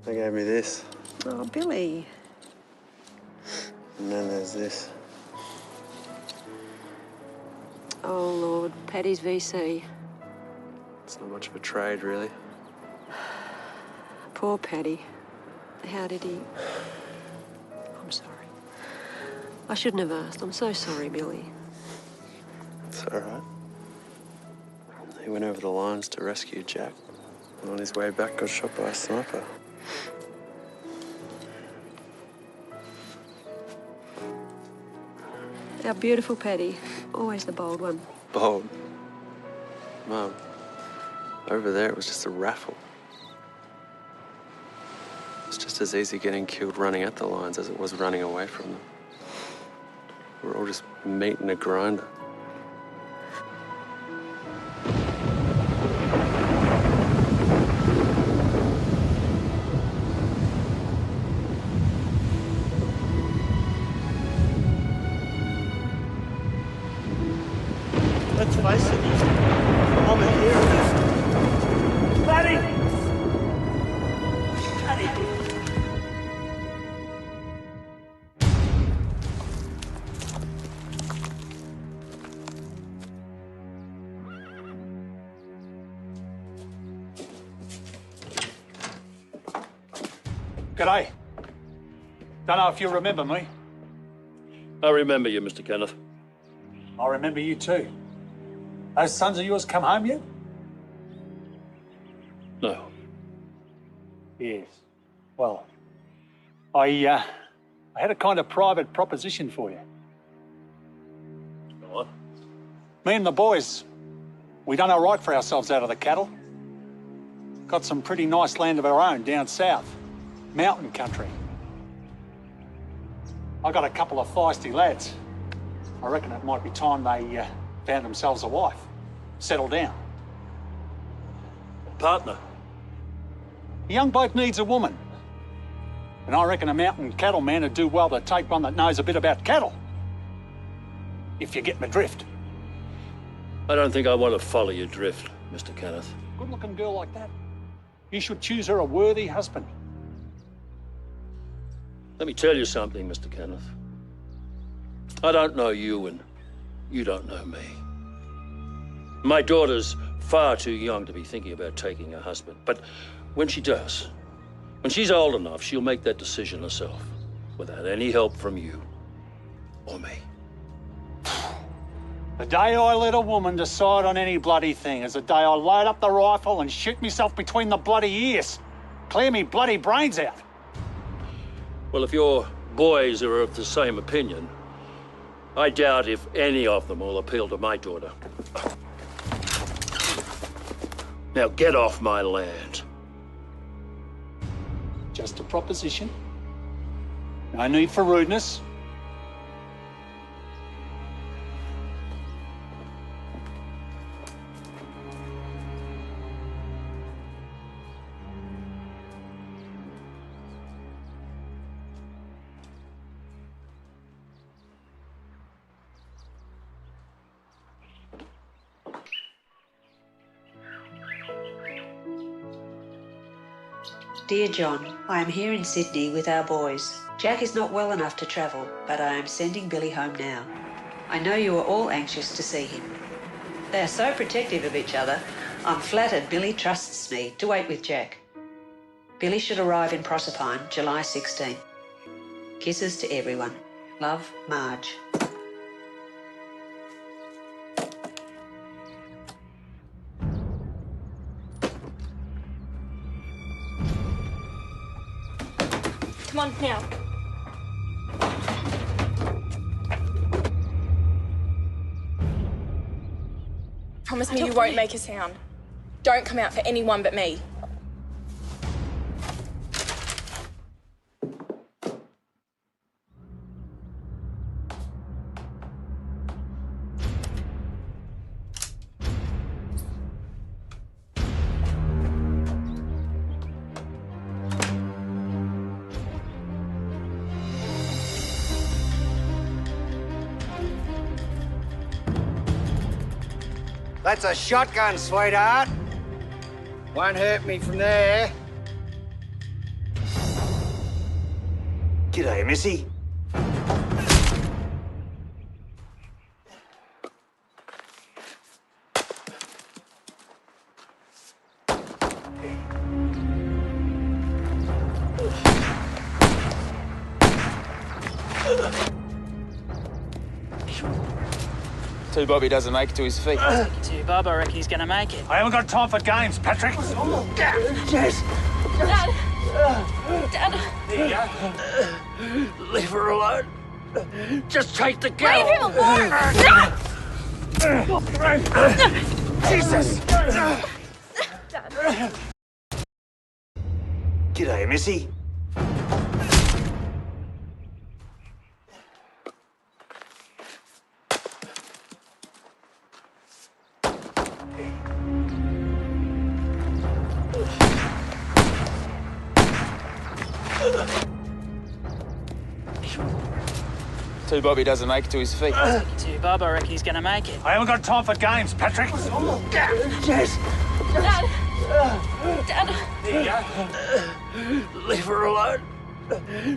They gave me this. Oh, Billy. And then there's this. Oh, Lord. Paddy's VC. It's not much of a trade, really. Poor Paddy. How did he... I'm sorry. I shouldn't have asked. I'm so sorry, Billy. It's all right. He went over the lines to rescue Jack. And on his way back, got shot by a sniper. Our beautiful Paddy. Always the bold one. Bold. Mum, over there it was just a raffle. It's just as easy getting killed running at the lines as it was running away from them. We're all just meat in a grinder. Let's face it, I'm a hero. Paddy! Paddy! G'day. Don't know if you remember me. I remember you, Mr. Kenneth. I remember you too. Those sons of yours come home yet? No. Yes. Well, I had a kind of private proposition for you. What? Me and the boys, we done all right for ourselves out of the cattle. got some pretty nice land of our own down south. Mountain country. I got a couple of feisty lads. I reckon it might be time they found themselves a wife. Settle down. Partner. A young bloke needs a woman. And I reckon a mountain cattleman would do well to take one that knows a bit about cattle. If you get my drift. I don't think I want to follow your drift, Mr. Kenneth. Good-looking girl like that. You should choose her a worthy husband. Let me tell you something, Mr. Kenneth. I don't know you and you don't know me. My daughter's far too young to be thinking about taking a husband. But when she does, when she's old enough, she'll make that decision herself, without any help from you or me. The day I let a woman decide on any bloody thing is the day I load up the rifle and shoot myself between the bloody ears. Clear me bloody brains out. Well, if your boys are of the same opinion, I doubt if any of them will appeal to my daughter. Now get off my land. Just a proposition. No need for rudeness. Dear John, I am here in Sydney with our boys. Jack is not well enough to travel, but I am sending Billy home now. I know you are all anxious to see him. They are so protective of each other, I'm flattered Billy trusts me to wait with Jack. Billy should arrive in Proserpine July 16. Kisses to everyone. Love, Marge. Come on, now. Promise me you won't make a sound. Don't come out for anyone but me. That's a shotgun, sweetheart. Won't hurt me from there. G'day, Missy. Too Bobby doesn't make it to his feet. To Bob, I reckon he's going to make it. I haven't got time for games, Patrick. Jess! Dad! Dad! There you go. Leave her alone. Just take the girl. Leave him alone! Jesus! Dad. G'day, Missy. Too Bobby doesn't make it to his feet. To Bob, I reckon he's going to make it. I haven't got time for games, Patrick. Jess! Dad! Dad! There you go. Leave her alone.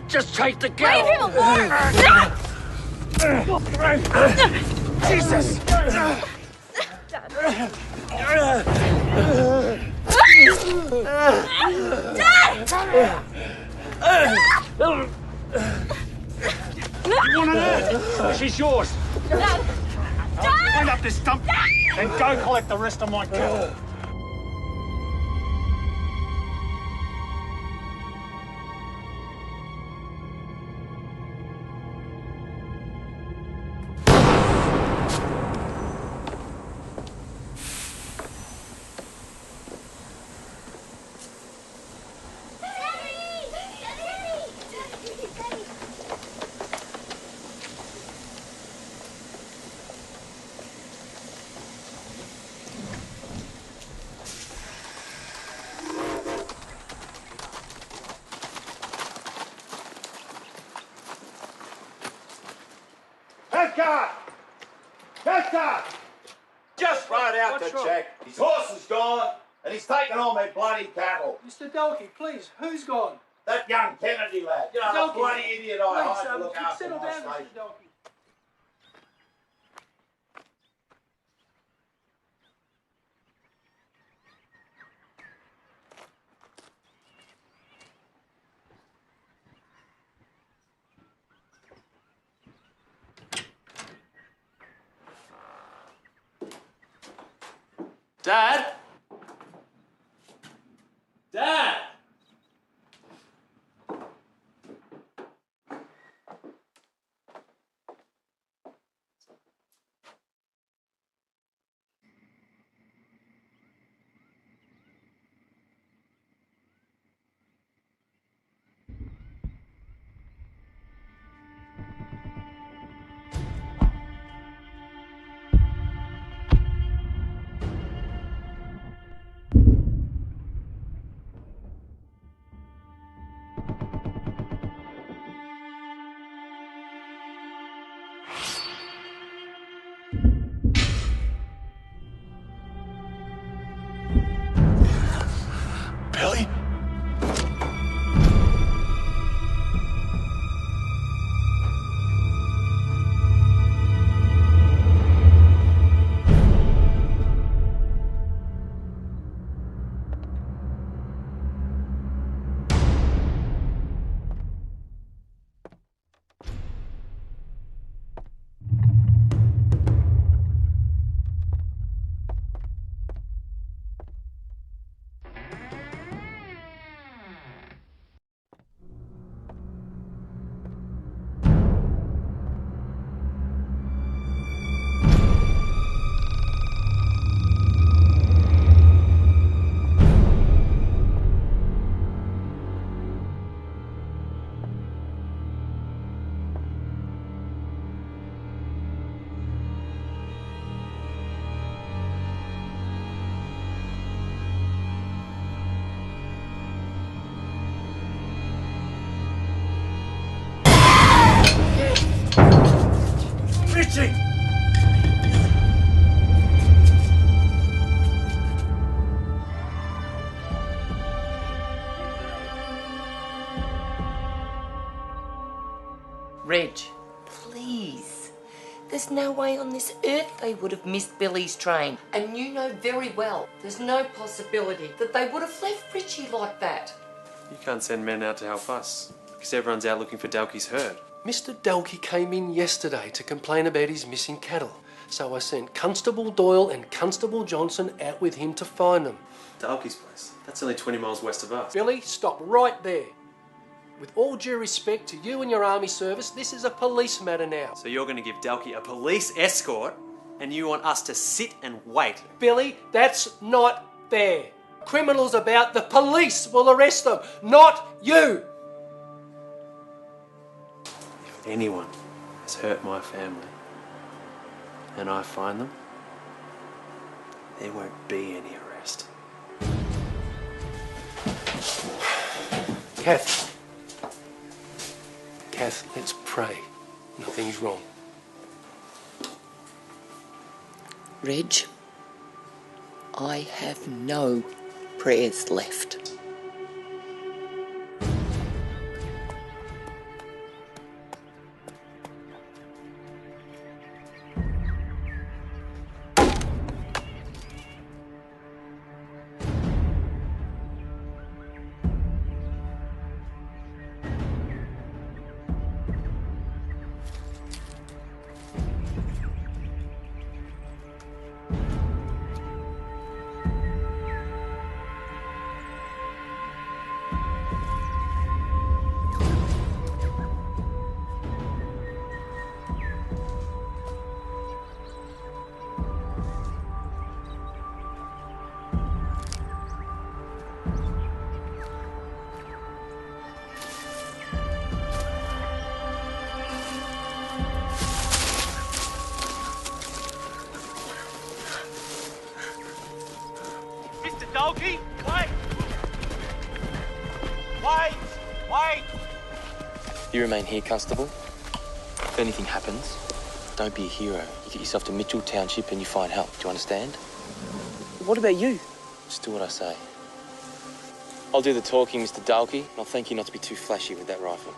Just take the girl. Leave him alone! Jesus! You want her? She's yours. Dad! Clean up this stump and go collect the rest of my cattle. Cathcart! Cathcart! Just write out the check. His horse is gone, and he's taken all my bloody cattle. Mr. Delkey, please, who's gone? That young Kennedy lad. You know, the bloody idiot I hired to look after settle my down, station. Mr. Delkey. Dad? Dad! Billy? Richie! Reg, please. There's no way on this earth they would have missed Billy's train. And you know very well there's no possibility that they would have left Richie like that. You can't send men out to help us, because everyone's out looking for Dalkey's herd. Mr. Dalkey came in yesterday to complain about his missing cattle, so I sent Constable Doyle and Constable Johnson out with him to find them. Dalkey's place? That's only 20 miles west of us. Billy, stop right there. With all due respect to you and your army service, this is a police matter now. So you're going to give Dalkey a police escort, and you want us to sit and wait? Billy, that's not fair. Criminals about, the police will arrest them, not you. If anyone has hurt my family, and I find them, there won't be any arrest. Kath, let's pray. Nothing's wrong. Reg, I have no prayers left. Dalkey, wait! Wait! Wait! You remain here, Constable. If anything happens, Don't be a hero. You get yourself to Mitchell Township and you find help. Do you understand? What about you? Just do what I say. I'll do the talking, Mr. Dalkey. I'll thank you not to be too flashy with that rifle.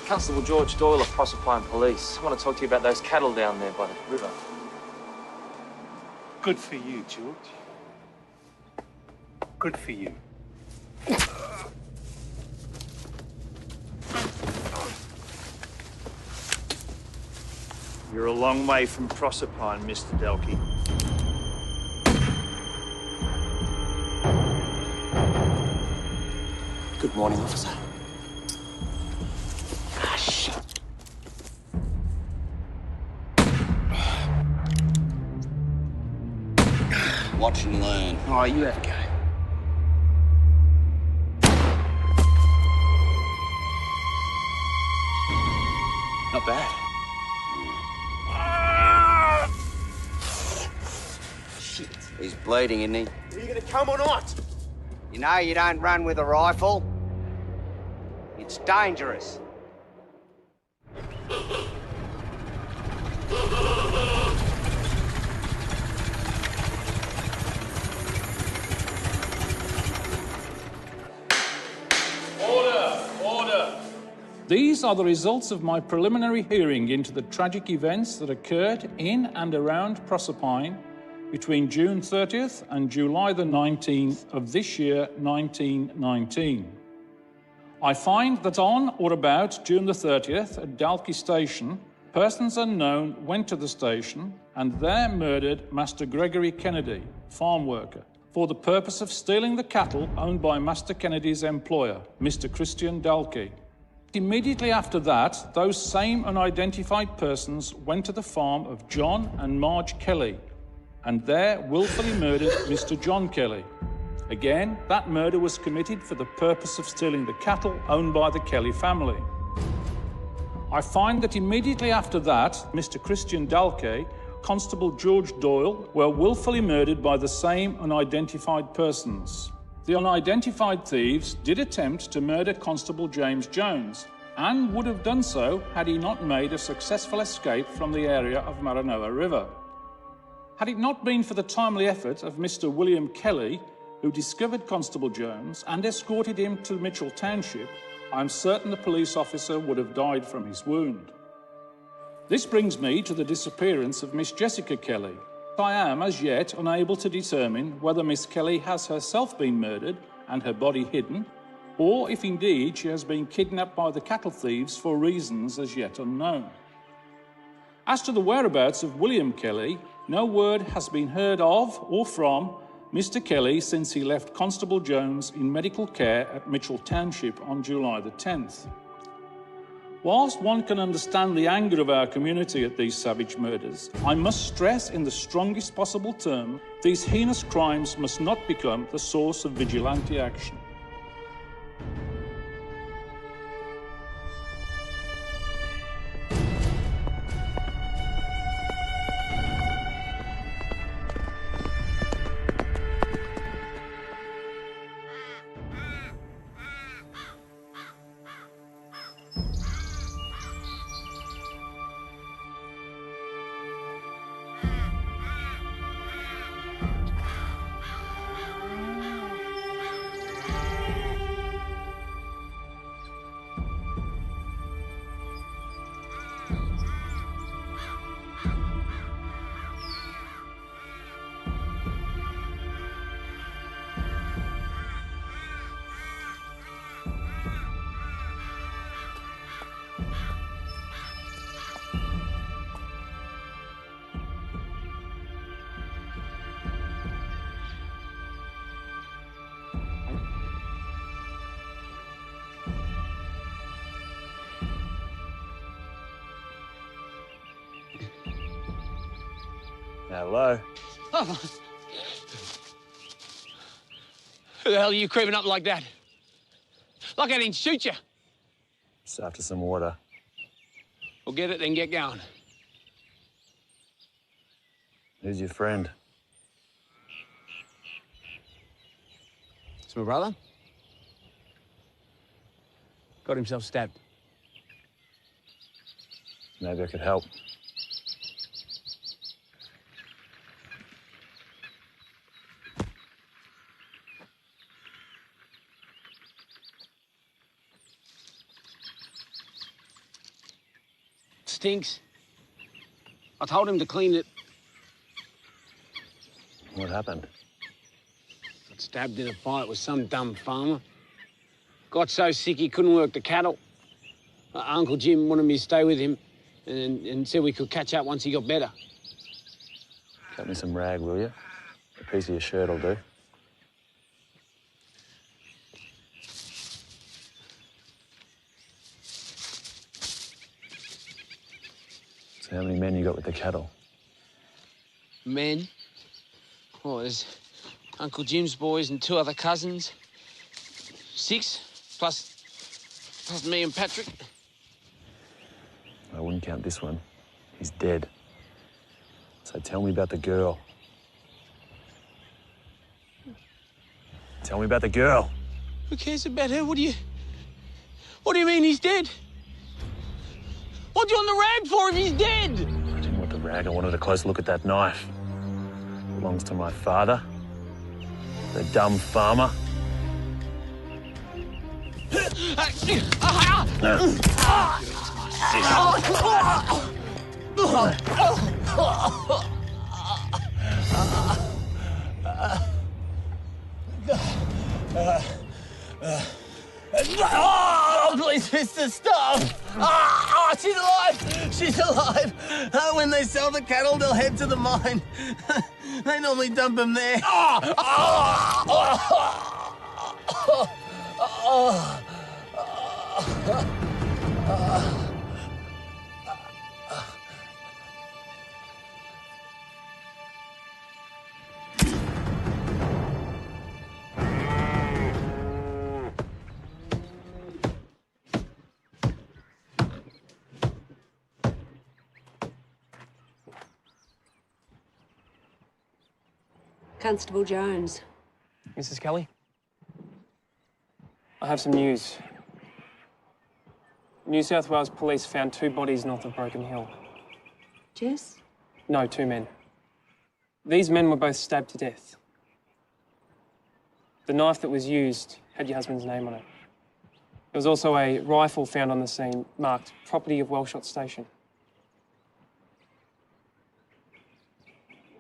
Constable George Doyle of Proserpine Police. I want to talk to you about those cattle down there by the river. Good for you, George. Good for you. You're a long way from Proserpine, Mr. Dalkey. Good morning, officer. Watch and learn. Oh, you have a go. Not bad. Shit. He's bleeding, isn't he? Are you gonna come or not? You know you don't run with a rifle. It's dangerous. These are the results of my preliminary hearing into the tragic events that occurred in and around Proserpine between June 30th and July the 19th of this year, 1919. I find that on or about June the 30th at Dalkey Station, persons unknown went to the station and there murdered Master Gregory Kennedy, farm worker, for the purpose of stealing the cattle owned by Master Kennedy's employer, Mr. Christian Dalkey. Immediately after that, those same unidentified persons went to the farm of John and Marge Kelly, and there willfully murdered Mr. John Kelly. Again, that murder was committed for the purpose of stealing the cattle owned by the Kelly family. I find that immediately after that, Mr. Christian Dalkey, Constable George Doyle, were willfully murdered by the same unidentified persons. The unidentified thieves did attempt to murder Constable James Jones, and would have done so had he not made a successful escape from the area of Maranoa River. Had it not been for the timely effort of Mr. William Kelly, who discovered Constable Jones and escorted him to Mitchell Township, I am certain the police officer would have died from his wound. This brings me to the disappearance of Miss Jessica Kelly. I am, as yet, unable to determine whether Miss Kelly has herself been murdered and her body hidden, or if indeed she has been kidnapped by the cattle thieves for reasons as yet unknown. As to the whereabouts of William Kelly, no word has been heard of or from Mr. Kelly since he left Constable Jones in medical care at Mitchell Township on July the 10th. Whilst one can understand the anger of our community at these savage murders, I must stress in the strongest possible term, these heinous crimes must not become the source of vigilante action. Hello. Oh. Who the hell are you creeping up like that? Like I didn't shoot you. Just after some water. Well, get it, then get going. Who's your friend? It's my brother. Got himself stabbed. Maybe I could help. Stinks. I told him to clean it. What happened? Got stabbed in a fight with some dumb farmer. Got so sick he couldn't work the cattle. Uncle Jim wanted me to stay with him and said we could catch up once he got better. Cut me some rag, will you? A piece of your shirt will do. So how many men you got with the cattle? Men? Oh, there's Uncle Jim's boys and 2 other cousins. 6, plus me and Patrick. I wouldn't count this one. He's dead. So tell me about the girl. Tell me about the girl. Who cares about her? What do you mean he's dead? What do you want the rag for if he's dead? I didn't want the rag. I wanted a close look at that knife. Belongs to my father. The dumb farmer. Oh, please, mister, stop! Oh, she's alive! She's alive! When they sell the cattle, they'll head to the mine. They normally dump them there. Constable Jones. Mrs. Kelly? I have some news. New South Wales Police found 2 bodies north of Broken Hill. Jess? No, 2 men. These men were both stabbed to death. The knife that was used had your husband's name on it. There was also a rifle found on the scene marked property of Wellshot Station.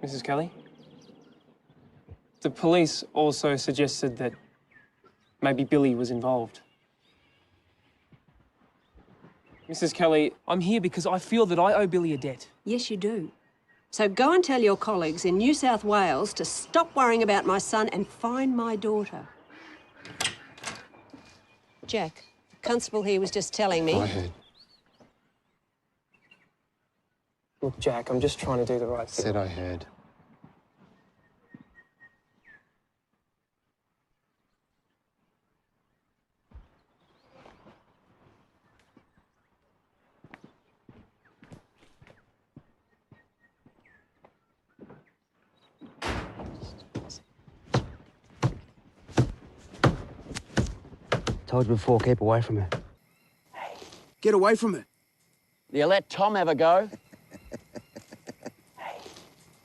Mrs. Kelly? The police also suggested that maybe Billy was involved. Mrs. Kelly, I'm here because I feel that I owe Billy a debt. Yes, you do. So go and tell your colleagues in New South Wales to stop worrying about my son and find my daughter. Jack, the constable here was just telling me... I heard. Look, Jack, I'm just trying to do the right thing. Said I heard. Told you before, keep away from her. Get away from her. Do you let Tom have a go?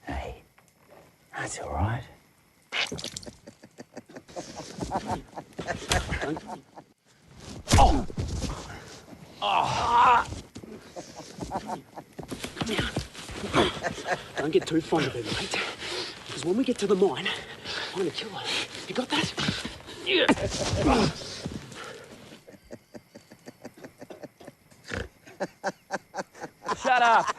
Hey, that's all right. Oh! Oh! Don't get too fond of her, mate. Because when we get to the mine, I'm going to kill her. You got that? Yeah. Shut up.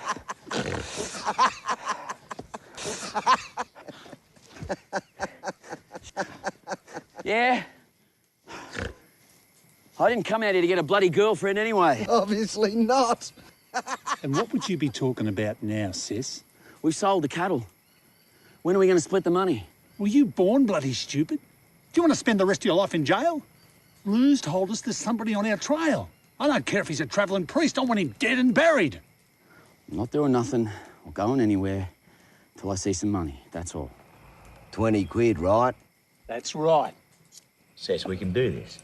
Yeah? I didn't come out here to get a bloody girlfriend anyway. Obviously not. And what would you be talking about now, sis? We sold the cattle. When are we going to split the money? Were you born bloody stupid? Do you want to spend the rest of your life in jail? Lou's told us there's somebody on our trail. I don't care if he's a travelling priest. I want him dead and buried. I'm not doing nothing or going anywhere till I see some money, that's all. 20 quid, right? That's right. Says we can do this.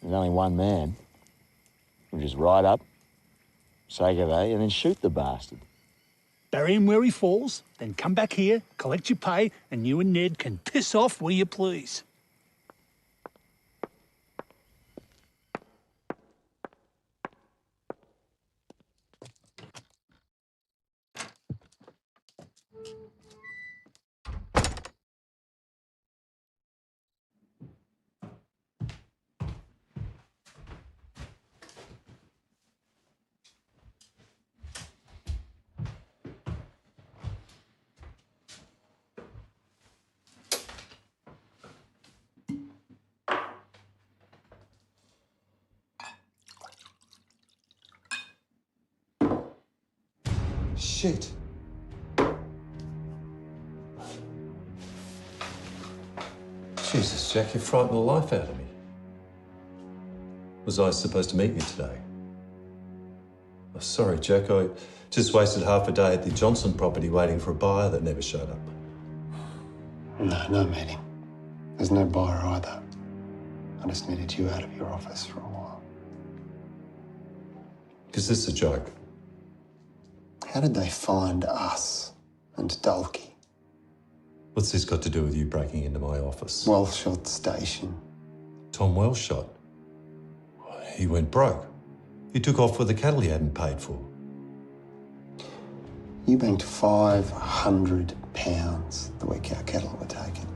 There's only one man. We'll just ride up, say good day, and then shoot the bastard. Bury him where he falls, then come back here, collect your pay, and you and Ned can piss off where you please. Shit. Jesus, Jack, you frightened the life out of me. Was I supposed to meet you today? Oh, sorry, Jack. I just wasted half a day at the Johnson property waiting for a buyer that never showed up. No meeting. There's no buyer either. I just needed you out of your office for a while. Is this a joke? How did they find us and Dalkey? What's this got to do with you breaking into my office? Wellshot Station. Tom Wellshot? He went broke. He took off with the cattle he hadn't paid for. You banked £500 the week our cattle were taken.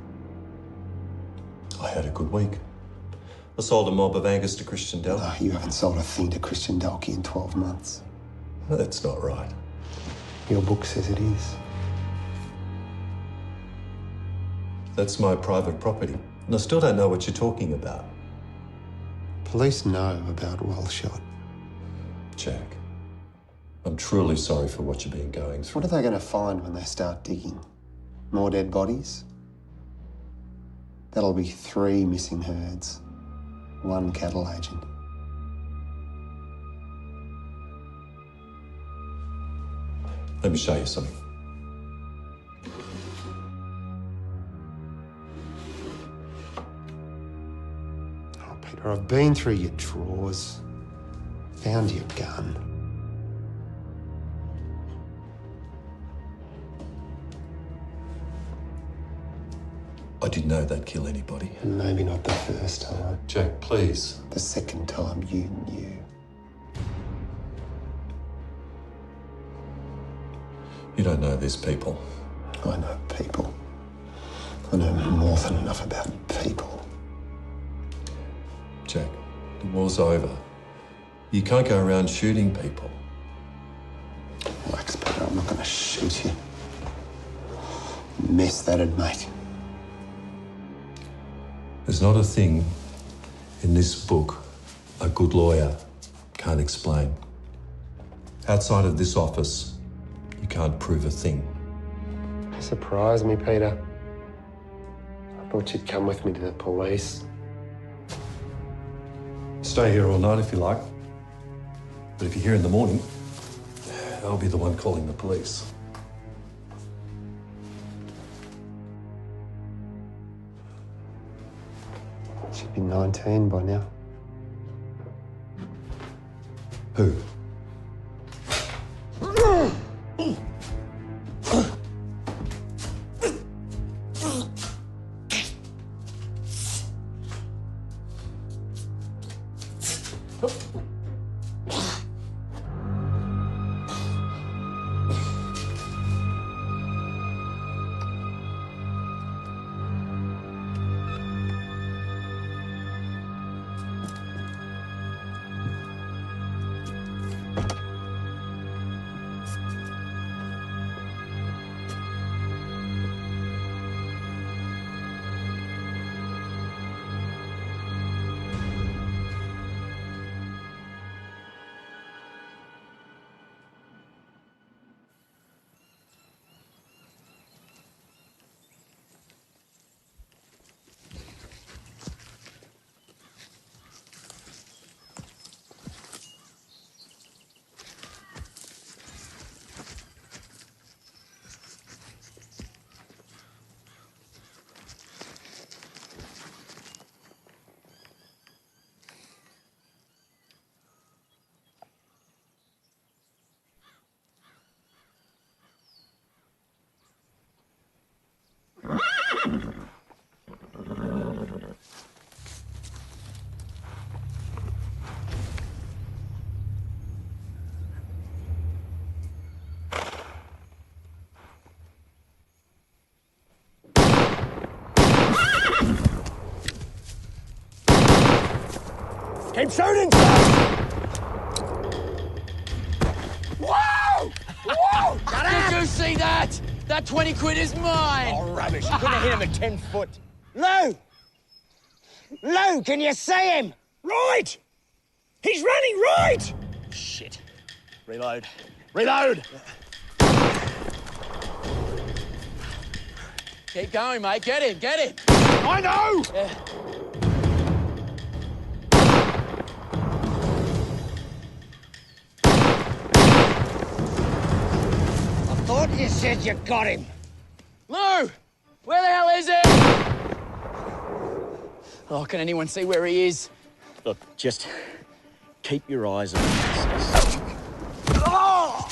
I had a good week. I sold a mob of Angus to Christian Dalkey. No, you haven't sold a thing to Christian Dalkey in 12 months. No, that's not right. Your book says it is. That's my private property, and I still don't know what you're talking about. Police know about Wellshot. Jack, I'm truly sorry for what you've been going through. What are they going to find when they start digging? More dead bodies? That'll be 3 missing herds, 1 cattle agent. Let me show you something. Oh, Peter, I've been through your drawers, found your gun. I didn't know they'd kill anybody. And maybe not the first time. Jack, please. The second time you knew. You don't know these people. I know people. I know more than enough about people. Jack, the war's over. You can't go around shooting people. Relax, Peter, I'm not going to shoot you. Mess that'd make. There's not a thing in this book a good lawyer can't explain. Outside of this office, you can't prove a thing. You surprised me, Peter. I thought you'd come with me to the police. Stay here all night if you like. But if you're here in the morning, I'll be the one calling the police. She'd be 19 by now. Who? Keep shooting! Whoa! Whoa! Did you see that? That 20 quid is mine! Oh, rubbish. You couldn't have hit him at 10 foot. Lou! Lou, can you see him? Right! He's running right! Shit. Reload. Reload! Keep going, mate. Get him, get him! I know! Yeah. Thought you said you got him. Lou! Where the hell is he? Oh, can anyone see where he is? Look, just keep your eyes on him. Oh!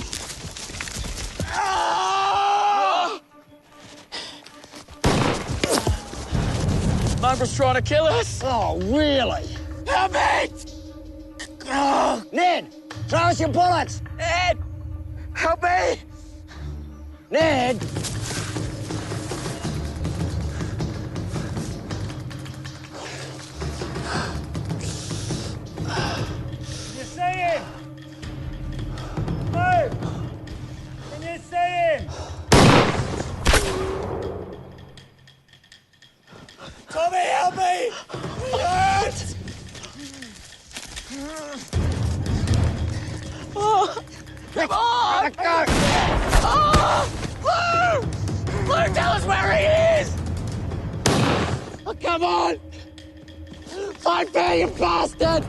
Oh! Mongrel's trying to kill us. Oh, really? Help me! Oh, Ned, throw us your bullets. Ned! Help me! Ned! You see him? Move! Can you see him? Tommy, help me! Hurt! Oh, come on! Let go! Oh! Lou! Lou, tell us where he is! Oh, come on! Fight fair, you bastard!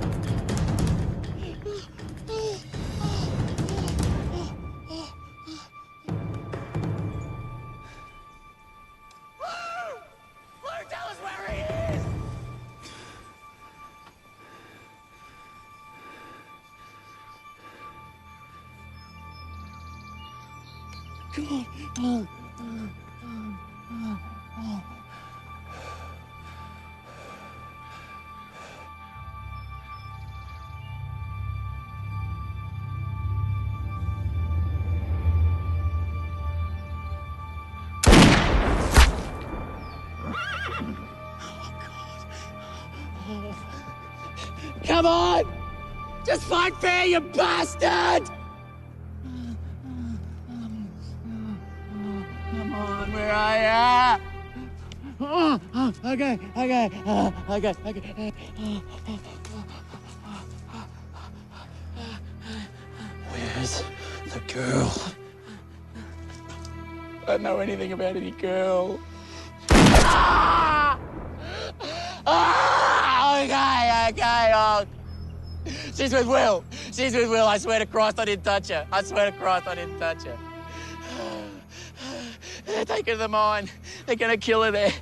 Come on. Come on! Just fight fair, you bastard! Come on, where are you? Okay. Where's the girl? I don't know anything about any girl. Okay. Oh. She's with Will. I swear to Christ I didn't touch her. They're taking her to the mine. They're going to kill her there.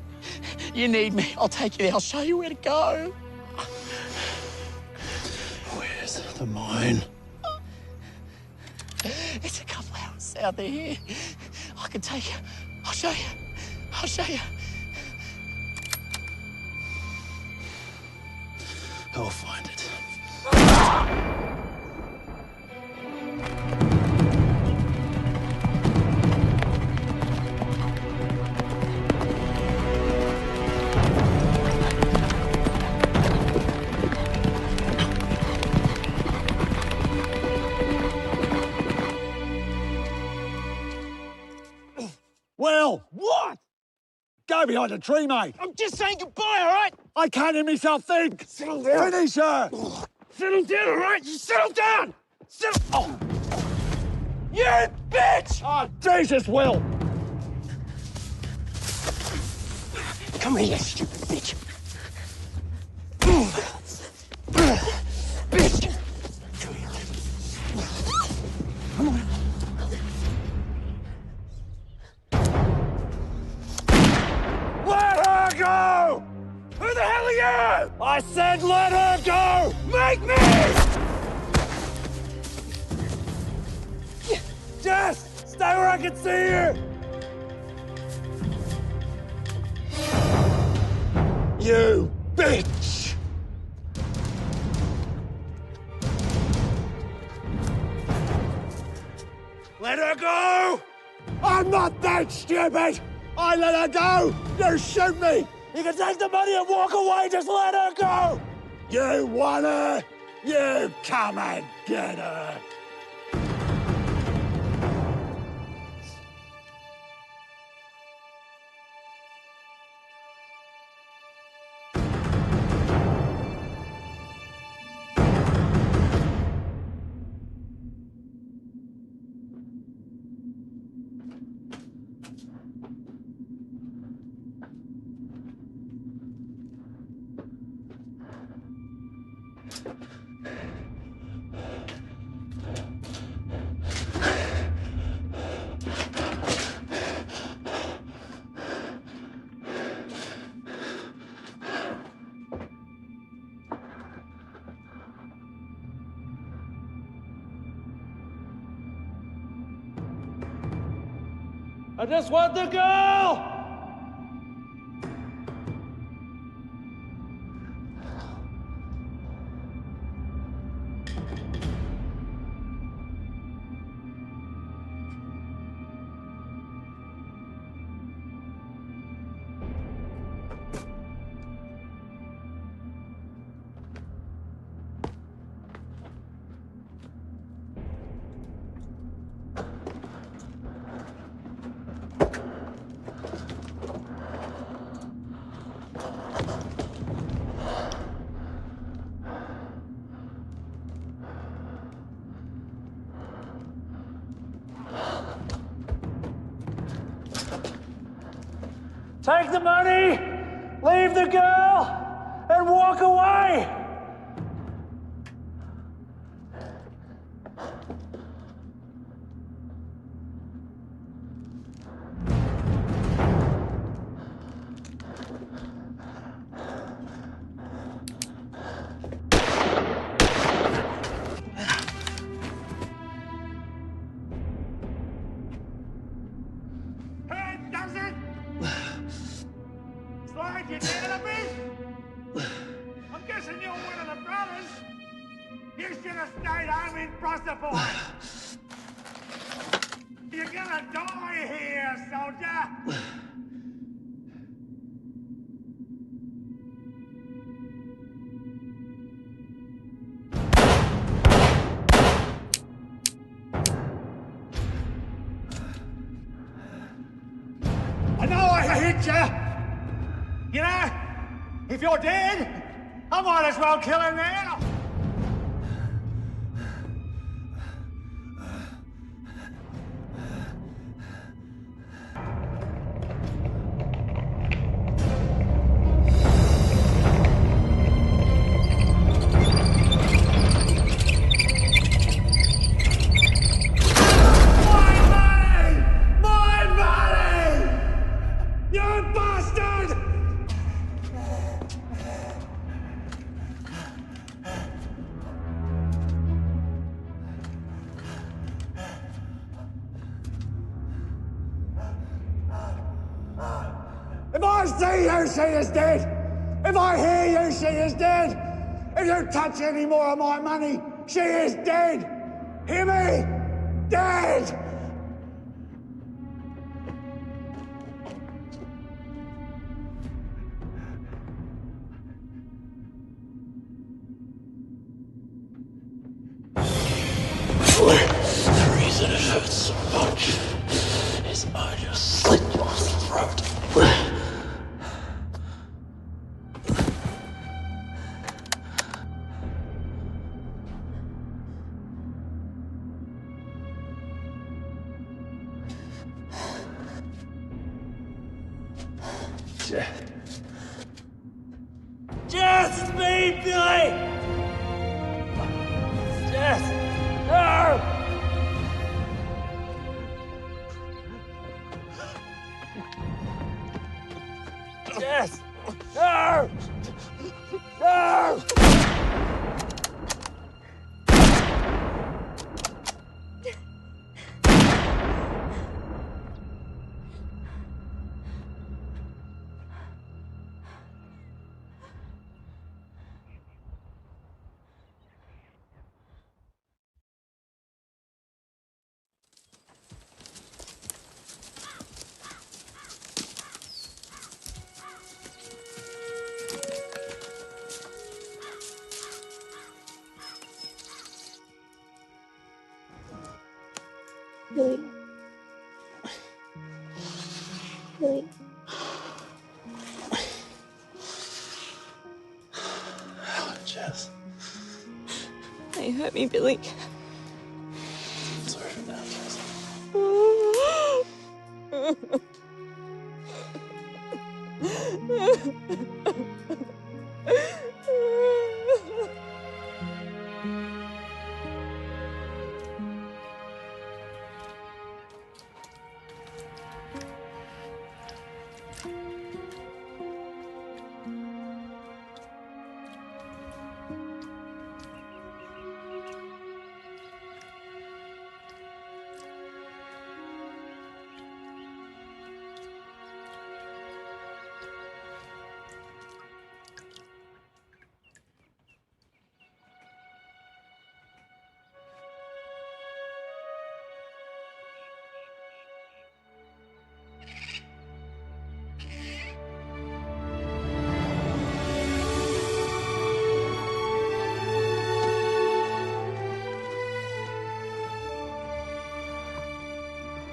You need me. I'll take you there. I'll show you where to go. Where's the mine? It's a couple hours south of here. I can take you. I'll show you. I'll find it. Well, what? Go behind a tree, mate. I'm just saying goodbye, all right? I can't hear myself think. Settle down. Finish her. Settle down, all right? You settle down. Oh. You bitch! Oh, Jesus, Will. Come here, you stupid bitch. Bitch! Come on. Let her go! Who the hell are you? I said let her go! Make me! Jess, stay where I can see you! You bitch! Let her go! I'm not that stupid! I let her go! You shoot me! You can take the money and walk away, just let her go! You want her? You come and get her! I just want the girl! Take the money, leave the girl, and walk away! You know, if you're dead, I might as well kill him now. If I see you, she is dead. If I hear you, she is dead. If you touch any more of my money, she is dead. Hear me? Dead! The reason it hurts so much is I just slit your throat. Jess, it's me, Billy! Jess! No! Jess! No! No! Billy. Hello, Jess. They hurt me, Billy. It's over now, Jess.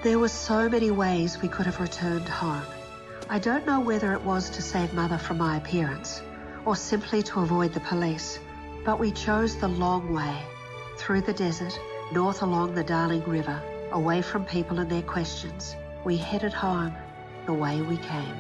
There were so many ways we could have returned home. I don't know whether it was to save Mother from my appearance or simply to avoid the police, but we chose the long way, through the desert, north along the Darling River, away from people and their questions. We headed home the way we came.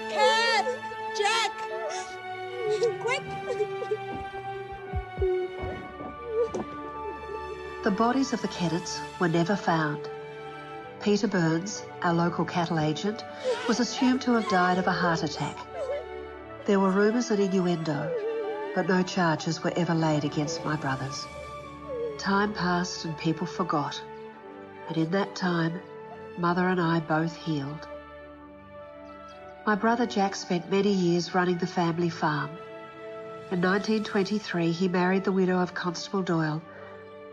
Cat! Jack! Quick! The bodies of the Kennetts were never found. Peter Burns, our local cattle agent, was assumed to have died of a heart attack. There were rumours and innuendo, but no charges were ever laid against my brothers. Time passed and people forgot, and in that time, Mother and I both healed. My brother Jack spent many years running the family farm. In 1923, he married the widow of Constable Doyle,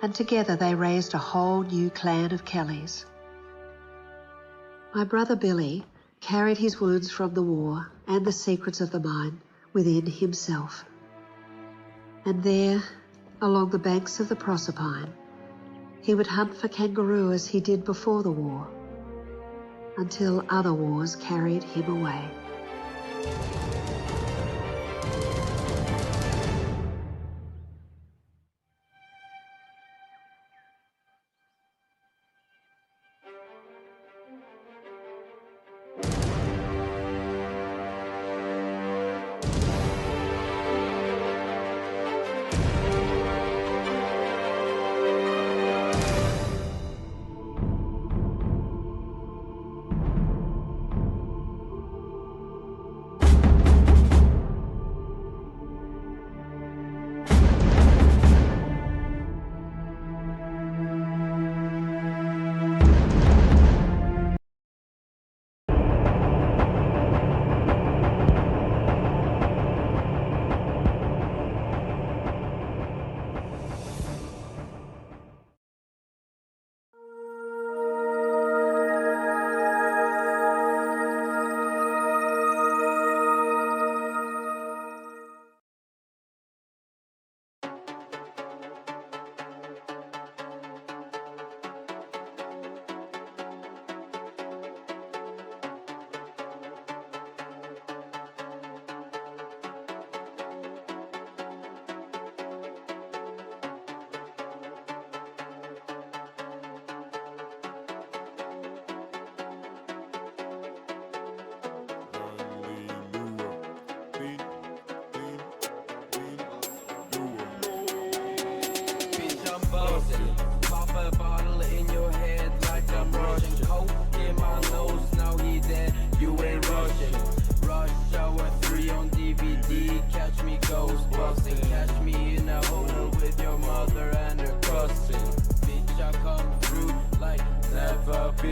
and together they raised a whole new clan of Kellys. My brother Billy carried his wounds from the war and the secrets of the mine within himself. And there, along the banks of the Proserpine, he would hunt for kangaroo as he did before the war, until other wars carried him away.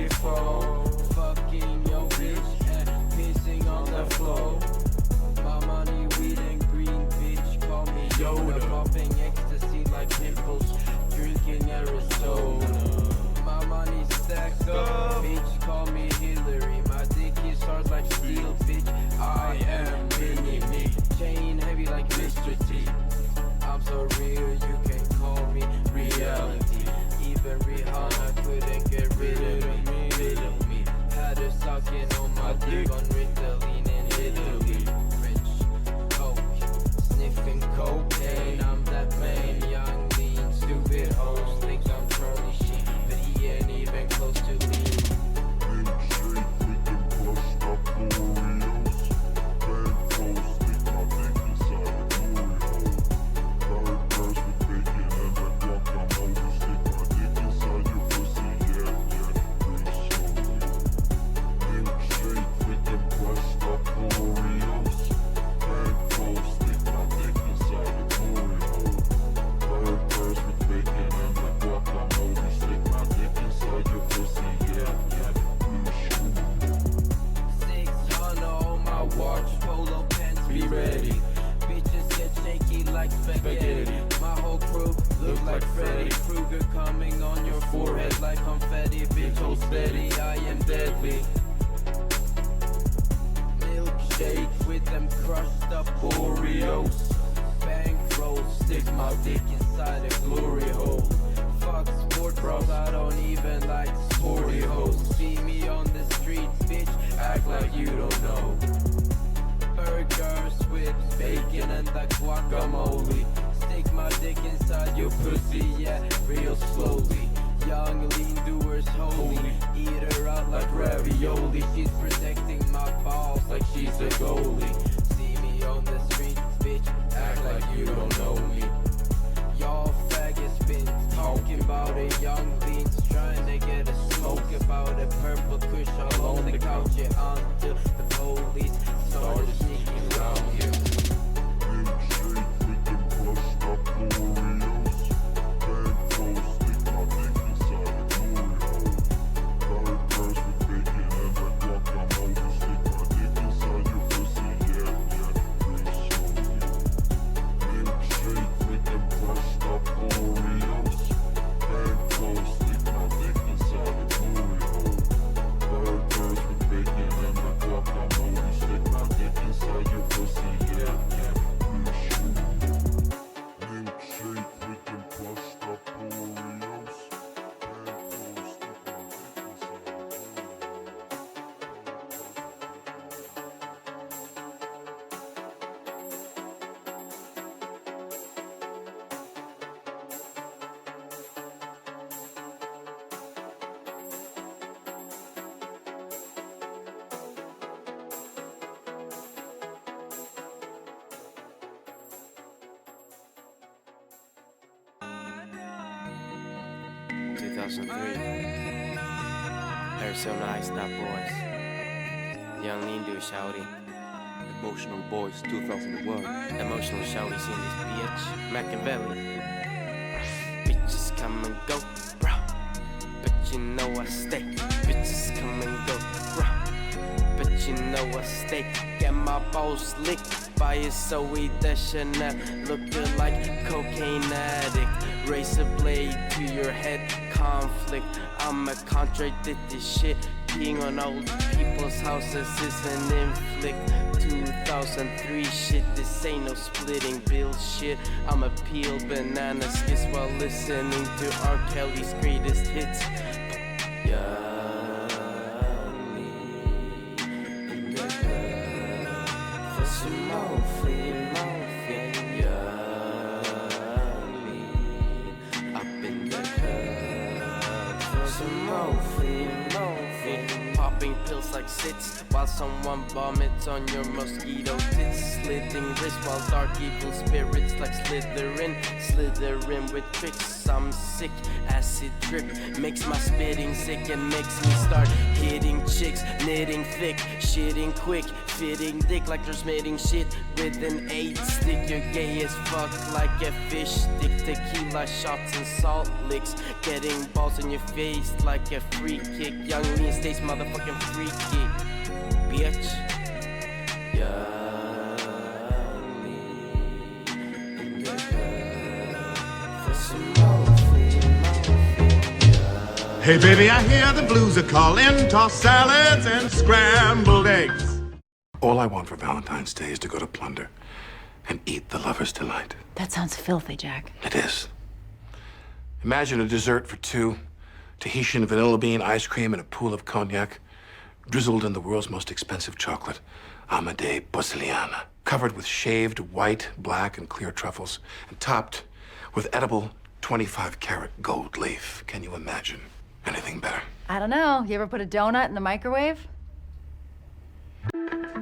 before. Fucking your bitch and pissing on the floor. My money, weed and green, bitch. Call me Yoda. Popping ecstasy like pimples. Drinking Arizona. My money stacked up, bitch. Call me Hillary. My dick is hard like steel, bitch. I am mini me. Chain heavy like Mr. T. I'm so real, you can call me reality. Even Rihanna couldn't get rid of me. Had her sucking on my dick on Ritalin in Italy. Rich, coke, sniffing cocaine. I'm that main, young, lean, stupid hoes. Think I'm Charlie Sheen, but he ain't even close to me. Arizona Ice Top Boys. Young Lindu Shouty. Emotional Boys 2001. Emotional Shouty's in this bitch. Machiavelli. Bitches come and go, bro. But you know I stay. Bitches come and go, bro. But you know I stay. Get my balls licked by a Zoe Deschanel. Looking like cocaine addict. Razor blade to your head. Conflict. I'ma contradict this shit. Peeing on old people's houses is an inflict. 2003 shit, this ain't no splitting bill shit. I'ma peel banana skits while listening to R. Kelly's greatest hits. In the club for some morphine. Up in the club for some morphine. Popping pills like sits while someone vomits on your mosquito tits. Slitting wrists while dark evil spirits like Slytherin with tricks. I'm sick. Acid drip makes my spitting sick and makes me start hitting chicks, knitting thick, shitting quick, fitting dick like they're smitting shit with an 8-stick. You're gay as fuck like a fish stick. Tequila shots and salt licks, getting balls in your face like a free kick. Young Lean State's motherfucking free kick, bitch. Yeah. Hey baby, I hear the blues are calling, toss salads and scrambled eggs. All I want for Valentine's Day is to go to Plunder and eat the lover's delight. That sounds filthy, Jack. It is. Imagine a dessert for two, Tahitian vanilla bean ice cream and a pool of cognac, drizzled in the world's most expensive chocolate, Amadei Porceliana, covered with shaved white, black, and clear truffles, and topped with edible 25-karat gold leaf. Can you imagine anything better? I don't know. You ever put a donut in the microwave?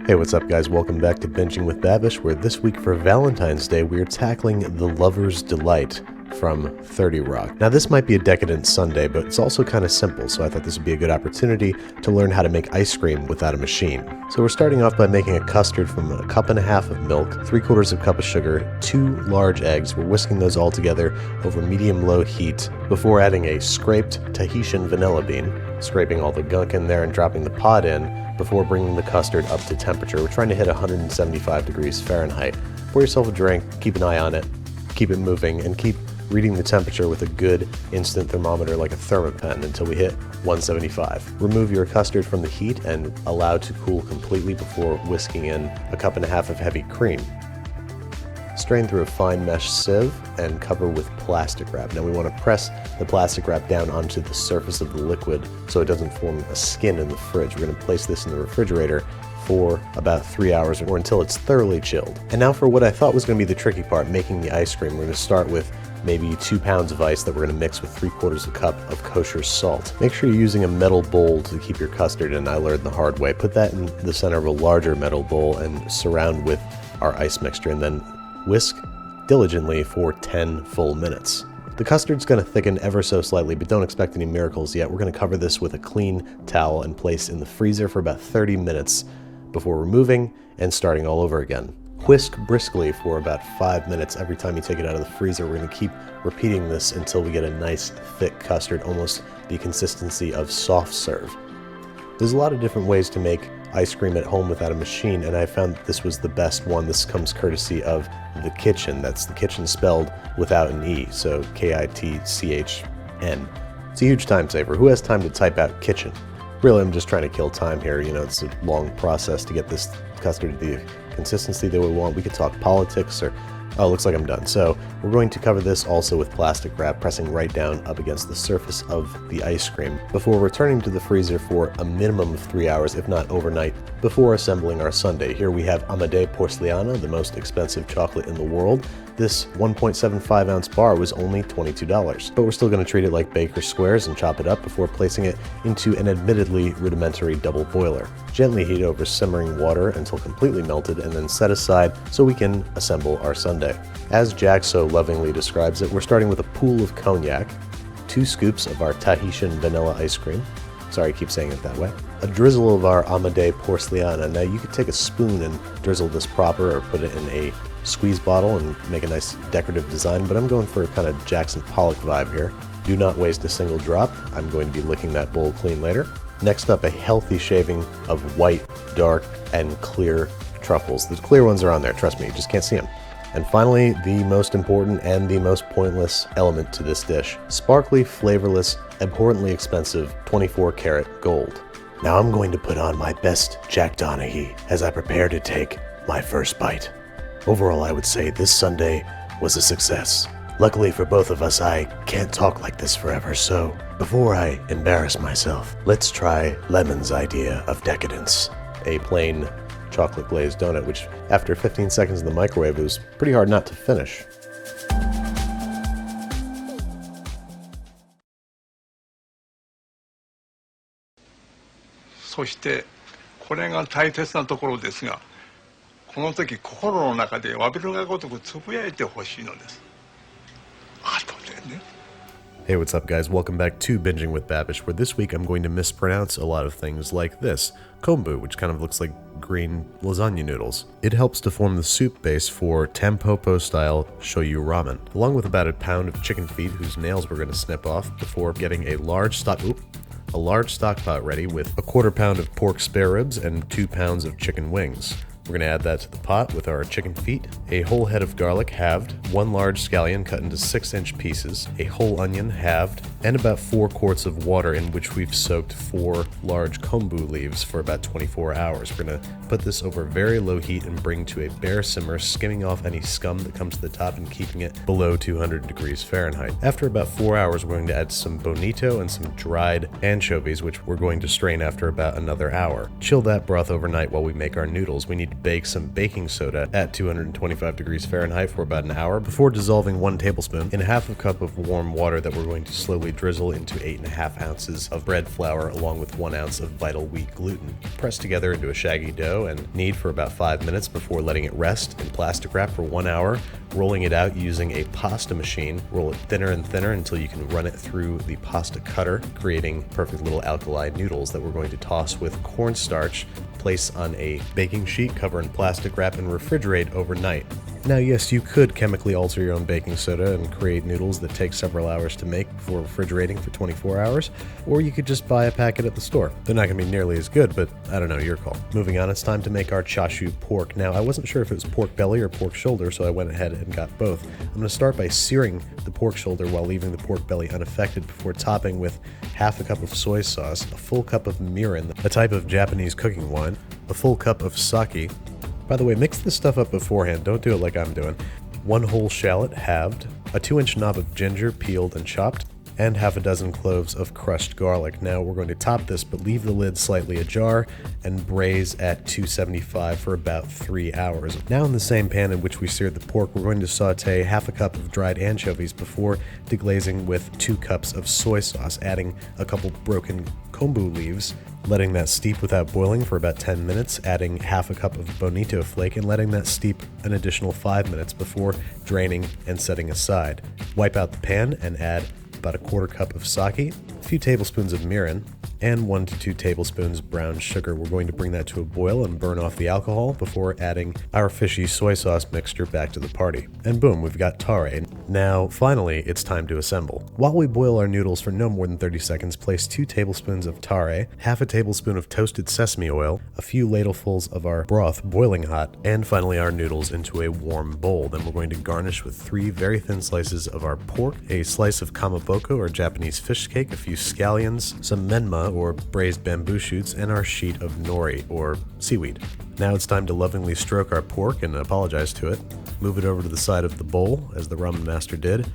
Hey, what's up, guys? Welcome back to Binging with Babish, where this week for Valentine's Day, we're tackling The Lover's Delight from 30 Rock. Now, this might be a decadent sundae, but it's also kind of simple, so I thought this would be a good opportunity to learn how to make ice cream without a machine. So we're starting off by making a custard from 1.5 cups of milk, 3/4 cup of sugar, 2 large eggs. We're whisking those all together over medium-low heat before adding a scraped Tahitian vanilla bean, scraping all the gunk in there and dropping the pod in before bringing the custard up to temperature. We're trying to hit 175 degrees Fahrenheit. Pour yourself a drink, keep an eye on it, keep it moving, and keep reading the temperature with a good instant thermometer like a Thermapen until we hit 175. Remove your custard from the heat and allow to cool completely before whisking in 1.5 cups of heavy cream. Strain through a fine mesh sieve and cover with plastic wrap. Now we want to press the plastic wrap down onto the surface of the liquid so it doesn't form a skin in the fridge. We're going to place this in the refrigerator for about 3 hours or until it's thoroughly chilled. And now for what I thought was going to be the tricky part, making the ice cream. We're going to start with maybe 2 pounds of ice that we're going to mix with 3/4 cup of kosher salt. Make sure you're using a metal bowl to keep your custard in. I learned the hard way. Put that in the center of a larger metal bowl and surround with our ice mixture, and then whisk diligently for 10 full minutes. The custard's going to thicken ever so slightly, but don't expect any miracles yet. We're going to cover this with a clean towel and place in the freezer for about 30 minutes before removing and starting all over again. Whisk briskly for about 5 minutes every time you take it out of the freezer. We're going to keep repeating this until we get a nice thick custard, almost the consistency of soft serve. There's a lot of different ways to make ice cream at home without a machine, and I found that this was the best one. This comes courtesy of The Kitchen. That's The Kitchen spelled without an E, so Kitchn. It's a huge time saver. Who has time to type out kitchen? Really, I'm just trying to kill time here. You know, it's a long process to get this custard to the consistency that we want. We could talk politics or... Oh, looks like I'm done. So we're going to cover this also with plastic wrap, pressing right down up against the surface of the ice cream before returning to the freezer for a minimum of 3 hours, if not overnight, before assembling our sundae. Here we have Amadei Porceliana, the most expensive chocolate in the world. This 1.75 ounce bar was only $22, but we're still going to treat it like Baker's Squares and chop it up before placing it into an admittedly rudimentary double boiler. Gently heat over simmering water until completely melted and then set aside so we can assemble our sundae. As Jack so lovingly describes it, we're starting with a pool of cognac, 2 scoops of our Tahitian vanilla ice cream, sorry I keep saying it that way, a drizzle of our Amadei Porceliana. Now you could take a spoon and drizzle this proper or put it in a squeeze bottle and make a nice decorative design, but I'm going for a kind of Jackson Pollock vibe here. Do not waste a single drop. I'm going to be licking that bowl clean later. Next up, a healthy shaving of white, dark, and clear truffles. The clear ones are on there, trust me, you just can't see them. And finally, the most important and the most pointless element to this dish, sparkly, flavorless, abhorrently expensive 24-karat gold. Now I'm going to put on my best Jack Donaghy as I prepare to take my first bite. Overall, I would say this sundae was a success. Luckily for both of us, I can't talk like this forever, so before I embarrass myself, let's try Lemon's idea of decadence. A plain chocolate glazed donut, which after 15 seconds in the microwave, it was pretty hard not to finish. So してこれが大切なところですが、この時心の中でわびるがごとくつぶやいてほしいのです。後でね、Hey, what's up guys? Welcome back to Binging with Babish, where this week I'm going to mispronounce a lot of things like this, kombu, which kind of looks like green lasagna noodles. It helps to form the soup base for Tampopo style shoyu ramen, along with about a pound of chicken feet whose nails we're going to snip off before getting a large stock pot ready with a quarter pound of pork spare ribs and 2 pounds of chicken wings. We're going to add that to the pot with our chicken feet, a whole head of garlic halved, 1 large scallion cut into 6-inch pieces, a whole onion halved, and about 4 quarts of water in which we've soaked 4 large kombu leaves for about 24 hours. We're going to put this over very low heat and bring to a bare simmer, skimming off any scum that comes to the top and keeping it below 200 degrees Fahrenheit. After about 4 hours, we're going to add some bonito and some dried anchovies, which we're going to strain after about another hour. Chill that broth overnight while we make our noodles. We need to bake some baking soda at 225 degrees Fahrenheit for about an hour before dissolving 1 tablespoon in a half a cup of warm water that we're going to slowly drizzle into 8.5 ounces of bread flour along with 1 ounce of Vital Wheat gluten. Press together into a shaggy dough and knead for about 5 minutes before letting it rest in plastic wrap for 1 hour, rolling it out using a pasta machine. Roll it thinner and thinner until you can run it through the pasta cutter, creating perfect little alkali noodles that we're going to toss with cornstarch, place on a baking sheet, cover in plastic wrap, and refrigerate overnight. Now, yes, you could chemically alter your own baking soda and create noodles that take several hours to make before refrigerating for 24 hours, or you could just buy a packet at the store. They're not going to be nearly as good, but I don't know, your call. Moving on, it's time to make our chashu pork. Now, I wasn't sure if it was pork belly or pork shoulder, so I went ahead and got both. I'm going to start by searing the pork shoulder while leaving the pork belly unaffected before topping with half a cup of soy sauce, a full cup of mirin, a type of Japanese cooking wine, a full cup of sake. By the way, mix this stuff up beforehand, don't do it like I'm doing. 1 whole shallot halved, a 2-inch knob of ginger peeled and chopped, and half a dozen cloves of crushed garlic. Now we're going to top this, but leave the lid slightly ajar and braise at 275 for about 3 hours. Now in the same pan in which we seared the pork, we're going to saute half a cup of dried anchovies before deglazing with 2 cups of soy sauce, adding a couple broken kombu leaves, letting that steep without boiling for about 10 minutes, adding half a cup of bonito flake and letting that steep an additional 5 minutes before draining and setting aside. Wipe out the pan and add about a quarter cup of sake, a few tablespoons of mirin, and 1 to 2 tablespoons brown sugar. We're going to bring that to a boil and burn off the alcohol before adding our fishy soy sauce mixture back to the party. And boom, we've got tare. Now, finally, it's time to assemble. While we boil our noodles for no more than 30 seconds, place 2 tablespoons of tare, half a tablespoon of toasted sesame oil, a few ladlefuls of our broth boiling hot, and finally our noodles into a warm bowl. Then we're going to garnish with 3 very thin slices of our pork, a slice of kamaboko or Japanese fish cake, a few scallions, some menma or braised bamboo shoots, and our sheet of nori or seaweed. Now it's time to lovingly stroke our pork and apologize to it. Move it over to the side of the bowl, as the ramen master did,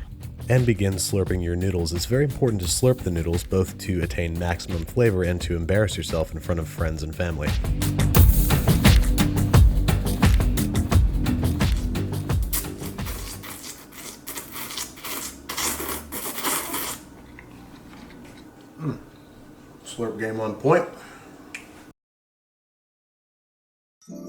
and begin slurping your noodles. It's very important to slurp the noodles, both to attain maximum flavor and to embarrass yourself in front of friends and family. Slurp game on point.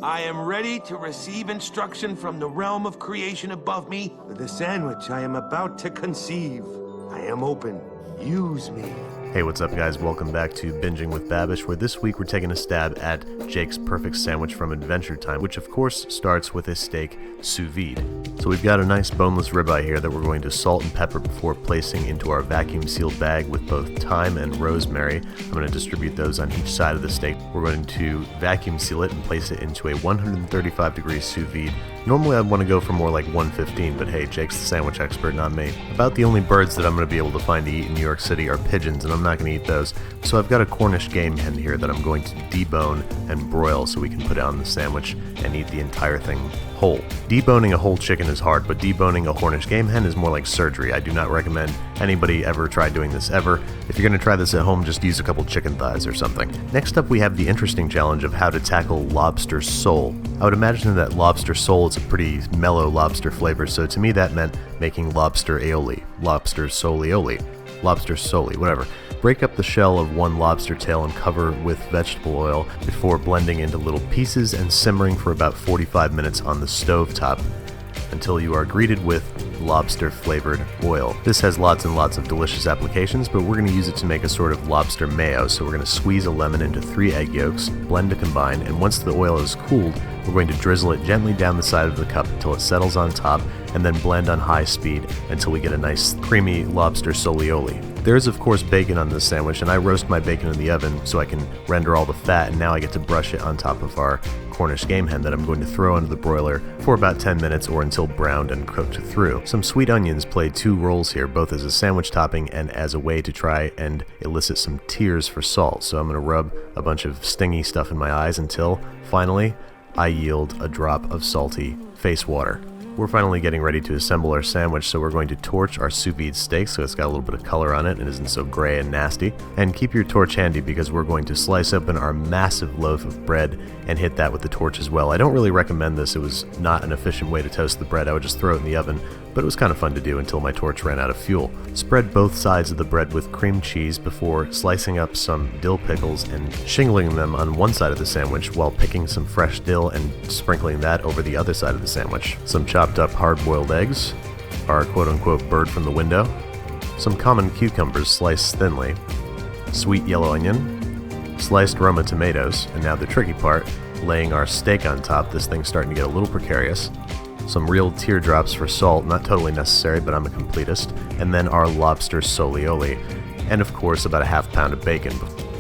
I am ready to receive instruction from the realm of creation above me for the sandwich I am about to conceive. I am open. Use me. Hey, what's up guys? Welcome back to Binging with Babish, where this week we're taking a stab at Jake's perfect sandwich from Adventure Time, which of course starts with a steak sous vide. So we've got a nice boneless ribeye here that we're going to salt and pepper before placing into our vacuum sealed bag with both thyme and rosemary. I'm going to distribute those on each side of the steak. We're going to vacuum seal it and place it into a 135 degree sous vide. Normally I'd want to go for more like 115, but hey, Jake's the sandwich expert, not me. About the only birds that I'm going to be able to find to eat in New York City are pigeons, and I'm not going to eat those. So I've got a Cornish game hen here that I'm going to debone and broil so we can put it on the sandwich and eat the entire thing whole. Deboning a whole chicken is hard, but deboning a Cornish game hen is more like surgery. I do not recommend anybody ever try doing this ever. If you're going to try this at home, just use a couple chicken thighs or something. Next up, we have the interesting challenge of how to tackle lobster sole. I would imagine that lobster sole is a pretty mellow lobster flavor, so to me that meant making lobster aioli, lobster solioli, lobster soli, whatever. Break up the shell of one lobster tail and cover with vegetable oil before blending into little pieces and simmering for about 45 minutes on the stove top. until you are greeted with lobster-flavored oil. This has lots and lots of delicious applications, but we're going to use it to make a sort of lobster mayo. So we're going to squeeze a lemon into 3 egg yolks, blend to combine, and once the oil is cooled, we're going to drizzle it gently down the side of the cup until it settles on top, and then blend on high speed until we get a nice creamy lobster solioli. There is of course bacon on this sandwich, and I roast my bacon in the oven so I can render all the fat, and now I get to brush it on top of our Cornish game hen that I'm going to throw into the broiler for about 10 minutes or until browned and cooked through. Some sweet onions play 2 roles here, both as a sandwich topping and as a way to try and elicit some tears for salt. So I'm going to rub a bunch of stingy stuff in my eyes until finally I yield a drop of salty face water. We're finally getting ready to assemble our sandwich, so we're going to torch our sous vide steak so it's got a little bit of color on it and isn't so gray and nasty. And keep your torch handy because we're going to slice open our massive loaf of bread and hit that with the torch as well. I don't really recommend this. It was not an efficient way to toast the bread. I would just throw it in the oven, but it was kind of fun to do until my torch ran out of fuel. Spread both sides of the bread with cream cheese before slicing up some dill pickles and shingling them on one side of the sandwich while picking some fresh dill and sprinkling that over the other side of the sandwich. Some chopped up hard-boiled eggs, our quote-unquote bird from the window, some common cucumbers sliced thinly, sweet yellow onion, sliced Roma tomatoes, and now the tricky part, laying our steak on top. This thing's starting to get a little precarious. Some real teardrops for salt, not totally necessary, but I'm a completist, and then our lobster solioli, and of course about a half pound of bacon.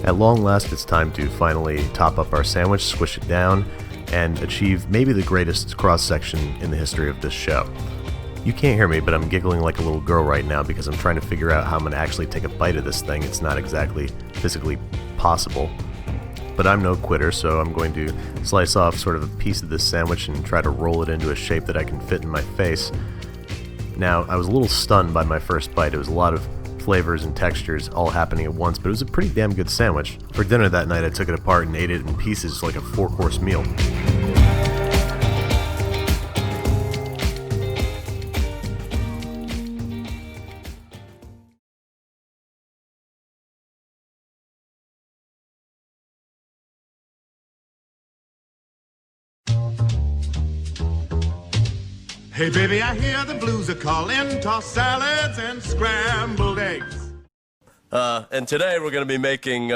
At long last, it's time to finally top up our sandwich, squish it down, and achieve maybe the greatest cross-section in the history of this show. You can't hear me, but I'm giggling like a little girl right now because I'm trying to figure out how I'm going to actually take a bite of this thing. It's not exactly physically possible. But I'm no quitter, so I'm going to slice off sort of a piece of this sandwich and try to roll it into a shape that I can fit in my face. Now, I was a little stunned by my first bite. It was a lot of flavors and textures all happening at once, but it was a pretty damn good sandwich. For dinner that night, I took it apart and ate it in pieces like a 4-course meal. Hey baby, I hear the blues are calling, tossed salads and scrambled eggs. And today we're going to be making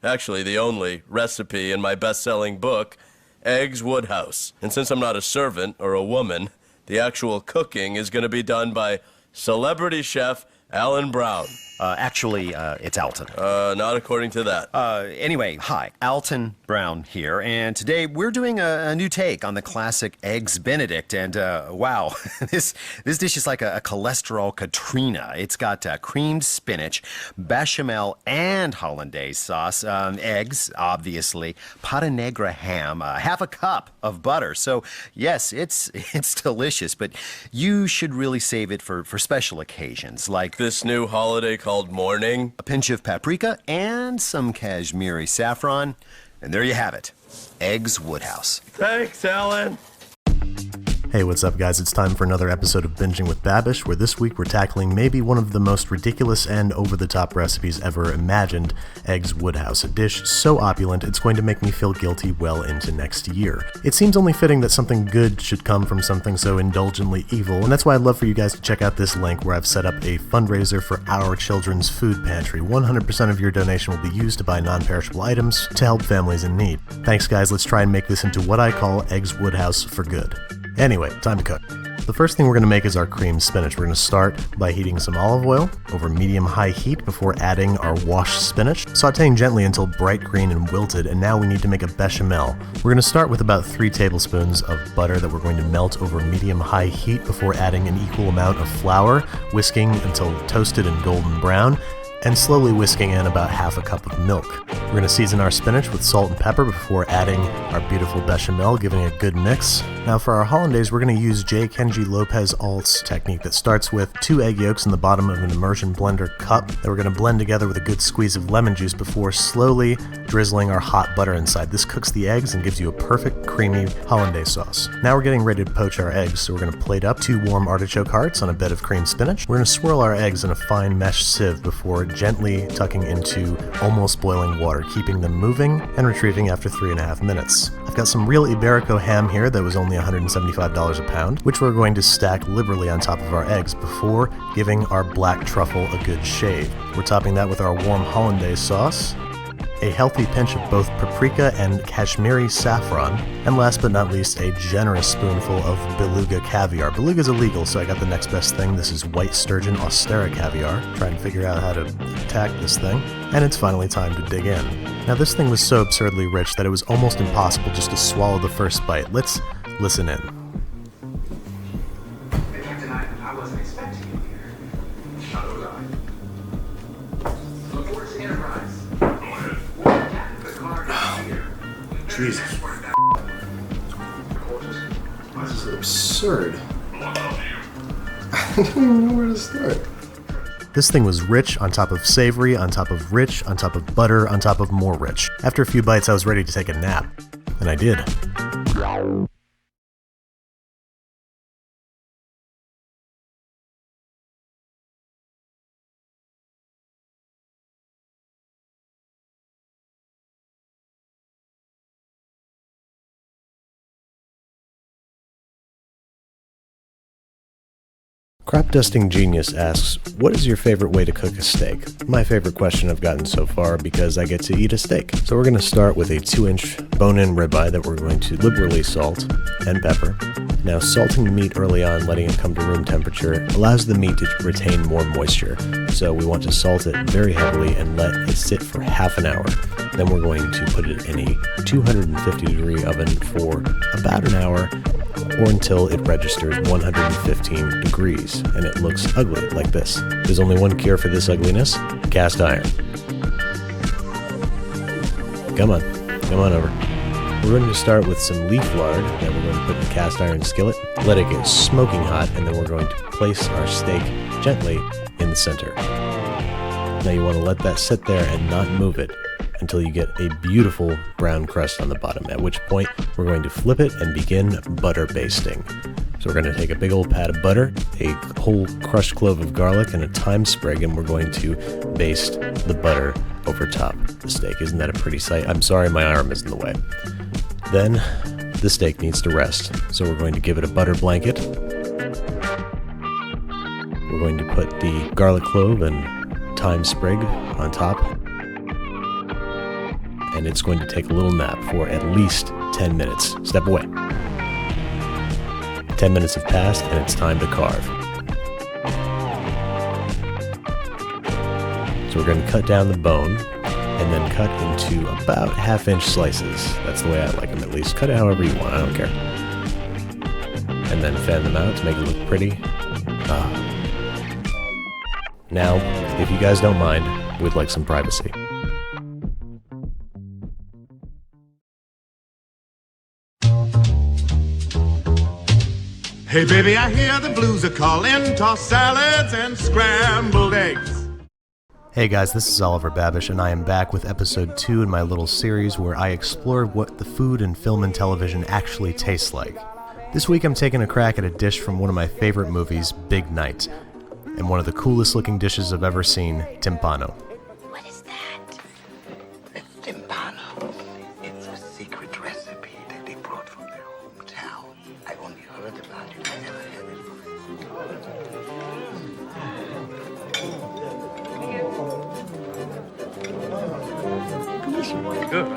actually the only recipe in my best-selling book, Eggs Woodhouse. And since I'm not a servant or a woman, the actual cooking is going to be done by celebrity chef Alan Brown. It's Alton. Not according to that. Anyway, hi, Alton Brown here, and today we're doing a new take on the classic Eggs Benedict, and wow, this dish is like a cholesterol Katrina. It's got creamed spinach, bechamel, and hollandaise sauce, eggs, obviously, pata negra ham, half a cup of butter. So yes, it's delicious, but you should really save it for special occasions, like this new holiday called Morning. A pinch of paprika and some Kashmiri saffron. And there you have it. Eggs Woodhouse. Thanks, Alan. Hey, what's up guys? It's time for another episode of Binging with Babish, where this week we're tackling maybe one of the most ridiculous and over-the-top recipes ever imagined, Eggs Woodhouse, a dish so opulent it's going to make me feel guilty well into next year. It seems only fitting that something good should come from something so indulgently evil, and that's why I'd love for you guys to check out this link where I've set up a fundraiser for our children's food pantry. 100% of your donation will be used to buy non-perishable items to help families in need. Thanks guys, let's try and make this into what I call Eggs Woodhouse for good. Anyway, time to cook. The first thing we're going to make is our creamed spinach. We're going to start by heating some olive oil over medium-high heat before adding our washed spinach, sauteing gently until bright green and wilted, and now we need to make a bechamel. We're going to start with about 3 tablespoons of butter that we're going to melt over medium-high heat before adding an equal amount of flour, whisking until toasted and golden brown, and slowly whisking in about half a cup of milk. We're going to season our spinach with salt and pepper before adding our beautiful bechamel, giving it a good mix. Now for our hollandaise, we're going to use J. Kenji Lopez Alt's technique that starts with 2 egg yolks in the bottom of an immersion blender cup that we're going to blend together with a good squeeze of lemon juice before slowly drizzling our hot butter inside. This cooks the eggs and gives you a perfect creamy hollandaise sauce. Now we're getting ready to poach our eggs, so we're going to plate up 2 warm artichoke hearts on a bed of creamed spinach. We're going to swirl our eggs in a fine mesh sieve before gently tucking into almost boiling water, keeping them moving and retrieving after 3.5 minutes. I've got some real Iberico ham here that was only $175 a pound, which we're going to stack liberally on top of our eggs before giving our black truffle a good shave. We're topping that with our warm hollandaise sauce, a healthy pinch of both paprika and Kashmiri saffron, and last but not least, a generous spoonful of beluga caviar. Beluga's illegal, so I got the next best thing. This is white sturgeon Austera caviar. Trying to figure out how to attack this thing. And it's finally time to dig in. Now this thing was so absurdly rich that it was almost impossible just to swallow the first bite. Let's listen in. I wasn't expecting you here. Shut up. LaForce Enterprise. Jesus. This is absurd. I don't even know where to start. This thing was rich on top of savory, on top of rich, on top of butter, on top of more rich. After a few bites, I was ready to take a nap. And I did. Crop Dusting Genius asks, what is your favorite way to cook a steak? My favorite question I've gotten so far because I get to eat a steak. So we're going to start with a 2-inch bone-in ribeye that we're going to liberally salt and pepper. Now salting the meat early on, letting it come to room temperature, allows the meat to retain more moisture. So we want to salt it very heavily and let it sit for half an hour. Then we're going to put it in a 250-degree oven for about an hour, or until it registers 115 degrees and it looks ugly like this. There's only one cure for this ugliness: cast iron. Come on over. We're going to start with some leaf lard that we're going to put in the cast iron skillet, let it get smoking hot, and then we're going to place our steak gently in the center. Now you want to let that sit there and not move it until you get a beautiful brown crust on the bottom, at which point we're going to flip it and begin butter basting. So we're going to take a big old pat of butter, a whole crushed clove of garlic, and a thyme sprig, and we're going to baste the butter over top the steak. Isn't that a pretty sight? I'm sorry my arm is in the way. Then the steak needs to rest, so we're going to give it a butter blanket. We're going to put the garlic clove and thyme sprig on top, and it's going to take a little nap for at least 10 minutes. Step away. 10 minutes have passed, and it's time to carve. So we're going to cut down the bone, and then cut into about half-inch slices. That's the way I like them, at least. Cut it however you want, I don't care. And then fan them out to make it look pretty. Now, if you guys don't mind, we'd like some privacy. Hey baby, I hear the blues are calling, toss salads and scrambled eggs. Hey guys, this is Oliver Babish, and I am back with episode 2 in my little series where I explore what the food in film and television actually tastes like. This week I'm taking a crack at a dish from one of my favorite movies, Big Night, and one of the coolest looking dishes I've ever seen, timpano. What is that? It's timpano. It's a secret recipe that they brought from their hometown. I only heard about it. I never had it before. Good.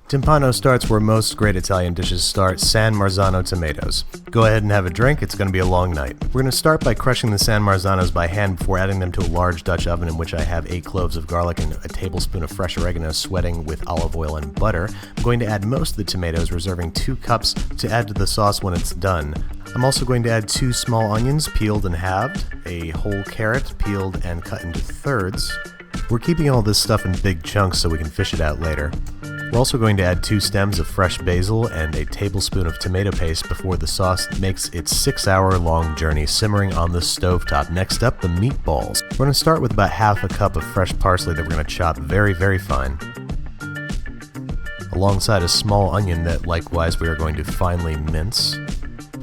Timpano starts where most great Italian dishes start, San Marzano tomatoes. Go ahead and have a drink, it's going to be a long night. We're going to start by crushing the San Marzanos by hand before adding them to a large Dutch oven in which I have 8 cloves of garlic and a tablespoon of fresh oregano sweating with olive oil and butter. I'm going to add most of the tomatoes, reserving 2 cups to add to the sauce when it's done. I'm also going to add 2 small onions peeled and halved, a whole carrot peeled and cut into thirds. We're keeping all this stuff in big chunks so we can fish it out later. We're also going to add 2 stems of fresh basil and a tablespoon of tomato paste before the sauce makes its 6-hour-long journey simmering on the stovetop. Next up, the meatballs. We're going to start with about half a cup of fresh parsley that we're going to chop very, very fine, alongside a small onion that likewise we are going to finely mince.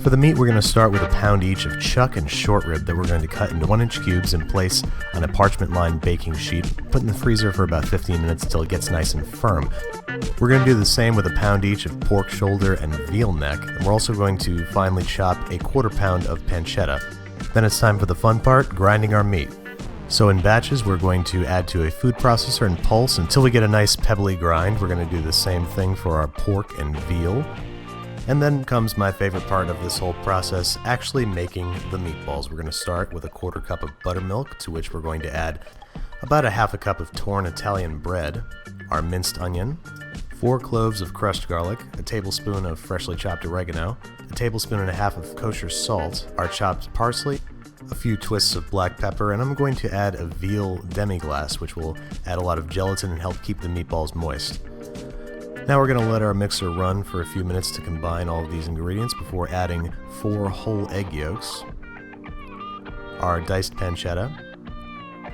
For the meat, we're going to start with a pound each of chuck and short rib that we're going to cut into 1-inch cubes and place on a parchment-lined baking sheet, put in the freezer for about 15 minutes until it gets nice and firm. We're going to do the same with a pound each of pork shoulder and veal neck, and we're also going to finely chop a 1/4 pound of pancetta. Then it's time for the fun part, grinding our meat. So in batches, we're going to add to a food processor and pulse until we get a nice pebbly grind. We're going to do the same thing for our pork and veal. And then comes my favorite part of this whole process, actually making the meatballs. We're going to start with a 1/4 cup of buttermilk, to which we're going to add about a half a cup of torn Italian bread, our minced onion, 4 cloves of crushed garlic, a tablespoon of freshly chopped oregano, a tablespoon and a half of kosher salt, our chopped parsley, a few twists of black pepper, and I'm going to add a veal demi-glace, which will add a lot of gelatin and help keep the meatballs moist. Now we're going to let our mixer run for a few minutes to combine all of these ingredients before adding 4 whole egg yolks, our diced pancetta,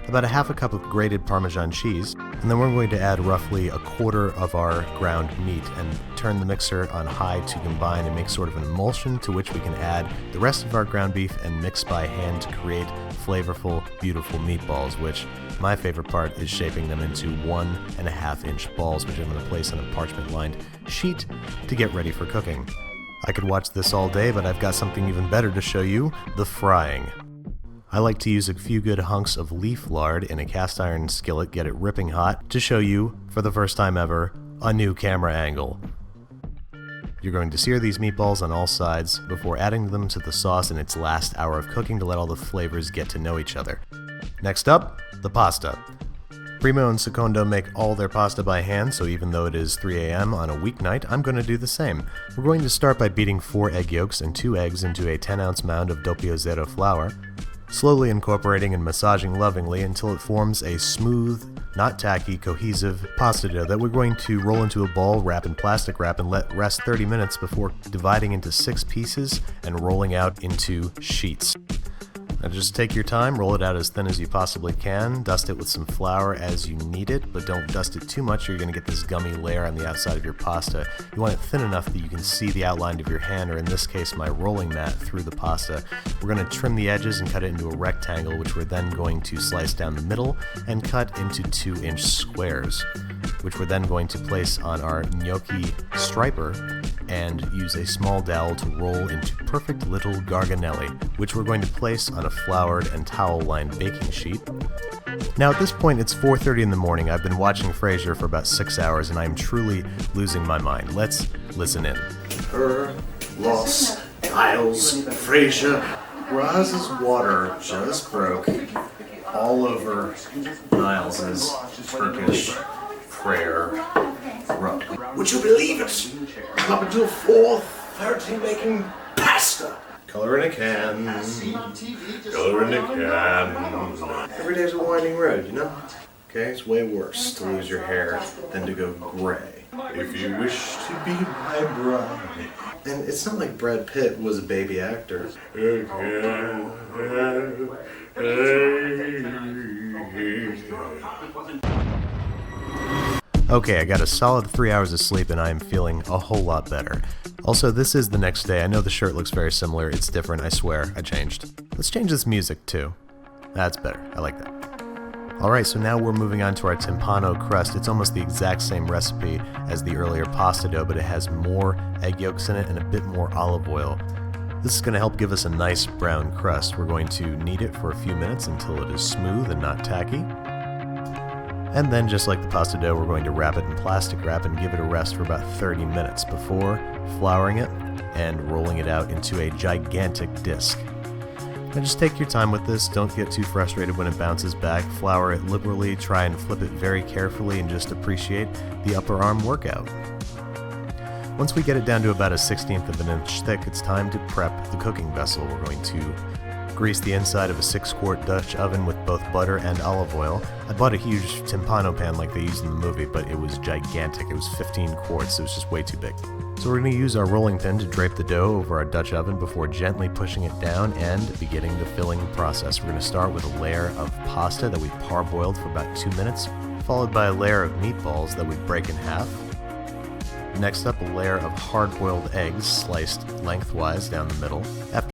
about a half a cup of grated Parmesan cheese, and then we're going to add roughly a 1/4 of our ground meat and turn the mixer on high to combine and make sort of an emulsion, to which we can add the rest of our ground beef and mix by hand to create flavorful, beautiful meatballs, which my favorite part is shaping them into 1.5-inch balls, which I'm going to place on a parchment-lined sheet to get ready for cooking. I could watch this all day, but I've got something even better to show you, the frying. I like to use a few good hunks of leaf lard in a cast iron skillet, get it ripping hot, to show you, for the first time ever, a new camera angle. You're going to sear these meatballs on all sides before adding them to the sauce in its last hour of cooking to let all the flavors get to know each other. Next up, the pasta. Primo and Secondo make all their pasta by hand, so even though it is 3 a.m. on a weeknight, I'm going to do the same. We're going to start by beating 4 egg yolks and 2 eggs into a 10-ounce mound of Doppio Zero flour, slowly incorporating and massaging lovingly until it forms a smooth, not tacky, cohesive pasta dough that we're going to roll into a ball, wrap in plastic wrap, and let rest 30 minutes before dividing into 6 pieces and rolling out into sheets. Now just take your time, roll it out as thin as you possibly can, dust it with some flour as you need it, but don't dust it too much or you're going to get this gummy layer on the outside of your pasta. You want it thin enough that you can see the outline of your hand, or in this case my rolling mat, through the pasta. We're going to trim the edges and cut it into a rectangle, which we're then going to slice down the middle and cut into 2-inch squares, which we're then going to place on our gnocchi striper and use a small dowel to roll into perfect little garganelli, which we're going to place on a floured and towel-lined baking sheet. Now at this point it's 4:30 in the morning. I've been watching Frasier for about 6 hours and I am truly losing my mind. Let's listen in. Los Isles, Frasier. Roz's water just broke all over Niles' Turkish prayer rug. Would you believe it? I'm up until 4:30 making pasta. Color in a can. Color in a can. Every day's a winding road, you know? Okay, it's way worse to lose your hair than to go gray. If you wish to be my bride. And it's not like Brad Pitt was a baby actor. Okay, I got a solid 3 hours of sleep and I am feeling a whole lot better. Also, this is the next day. I know the shirt looks very similar. It's different, I swear. I changed. Let's change this music too. That's better. I like that. Alright, so now we're moving on to our timpano crust. It's almost the exact same recipe as the earlier pasta dough, but it has more egg yolks in it and a bit more olive oil. This is going to help give us a nice brown crust. We're going to knead it for a few minutes until it is smooth and not tacky. And then, just like the pasta dough, we're going to wrap it in plastic wrap and give it a rest for about 30 minutes before flouring it and rolling it out into a gigantic disc. Now just take your time with this, don't get too frustrated when it bounces back, flour it liberally, try and flip it very carefully, and just appreciate the upper arm workout. Once we get it down to about a 1/16 of an inch thick, it's time to prep the cooking vessel. We're going to grease the inside of a 6-quart Dutch oven with both butter and olive oil. I bought a huge timpano pan like they used in the movie, but it was gigantic. It was 15 quarts. It was just way too big. So we're going to use our rolling pin to drape the dough over our Dutch oven before gently pushing it down and beginning the filling process. We're going to start with a layer of pasta that we parboiled for about 2 minutes, followed by a layer of meatballs that we break in half. Next up, a layer of hard-boiled eggs sliced lengthwise down the middle. After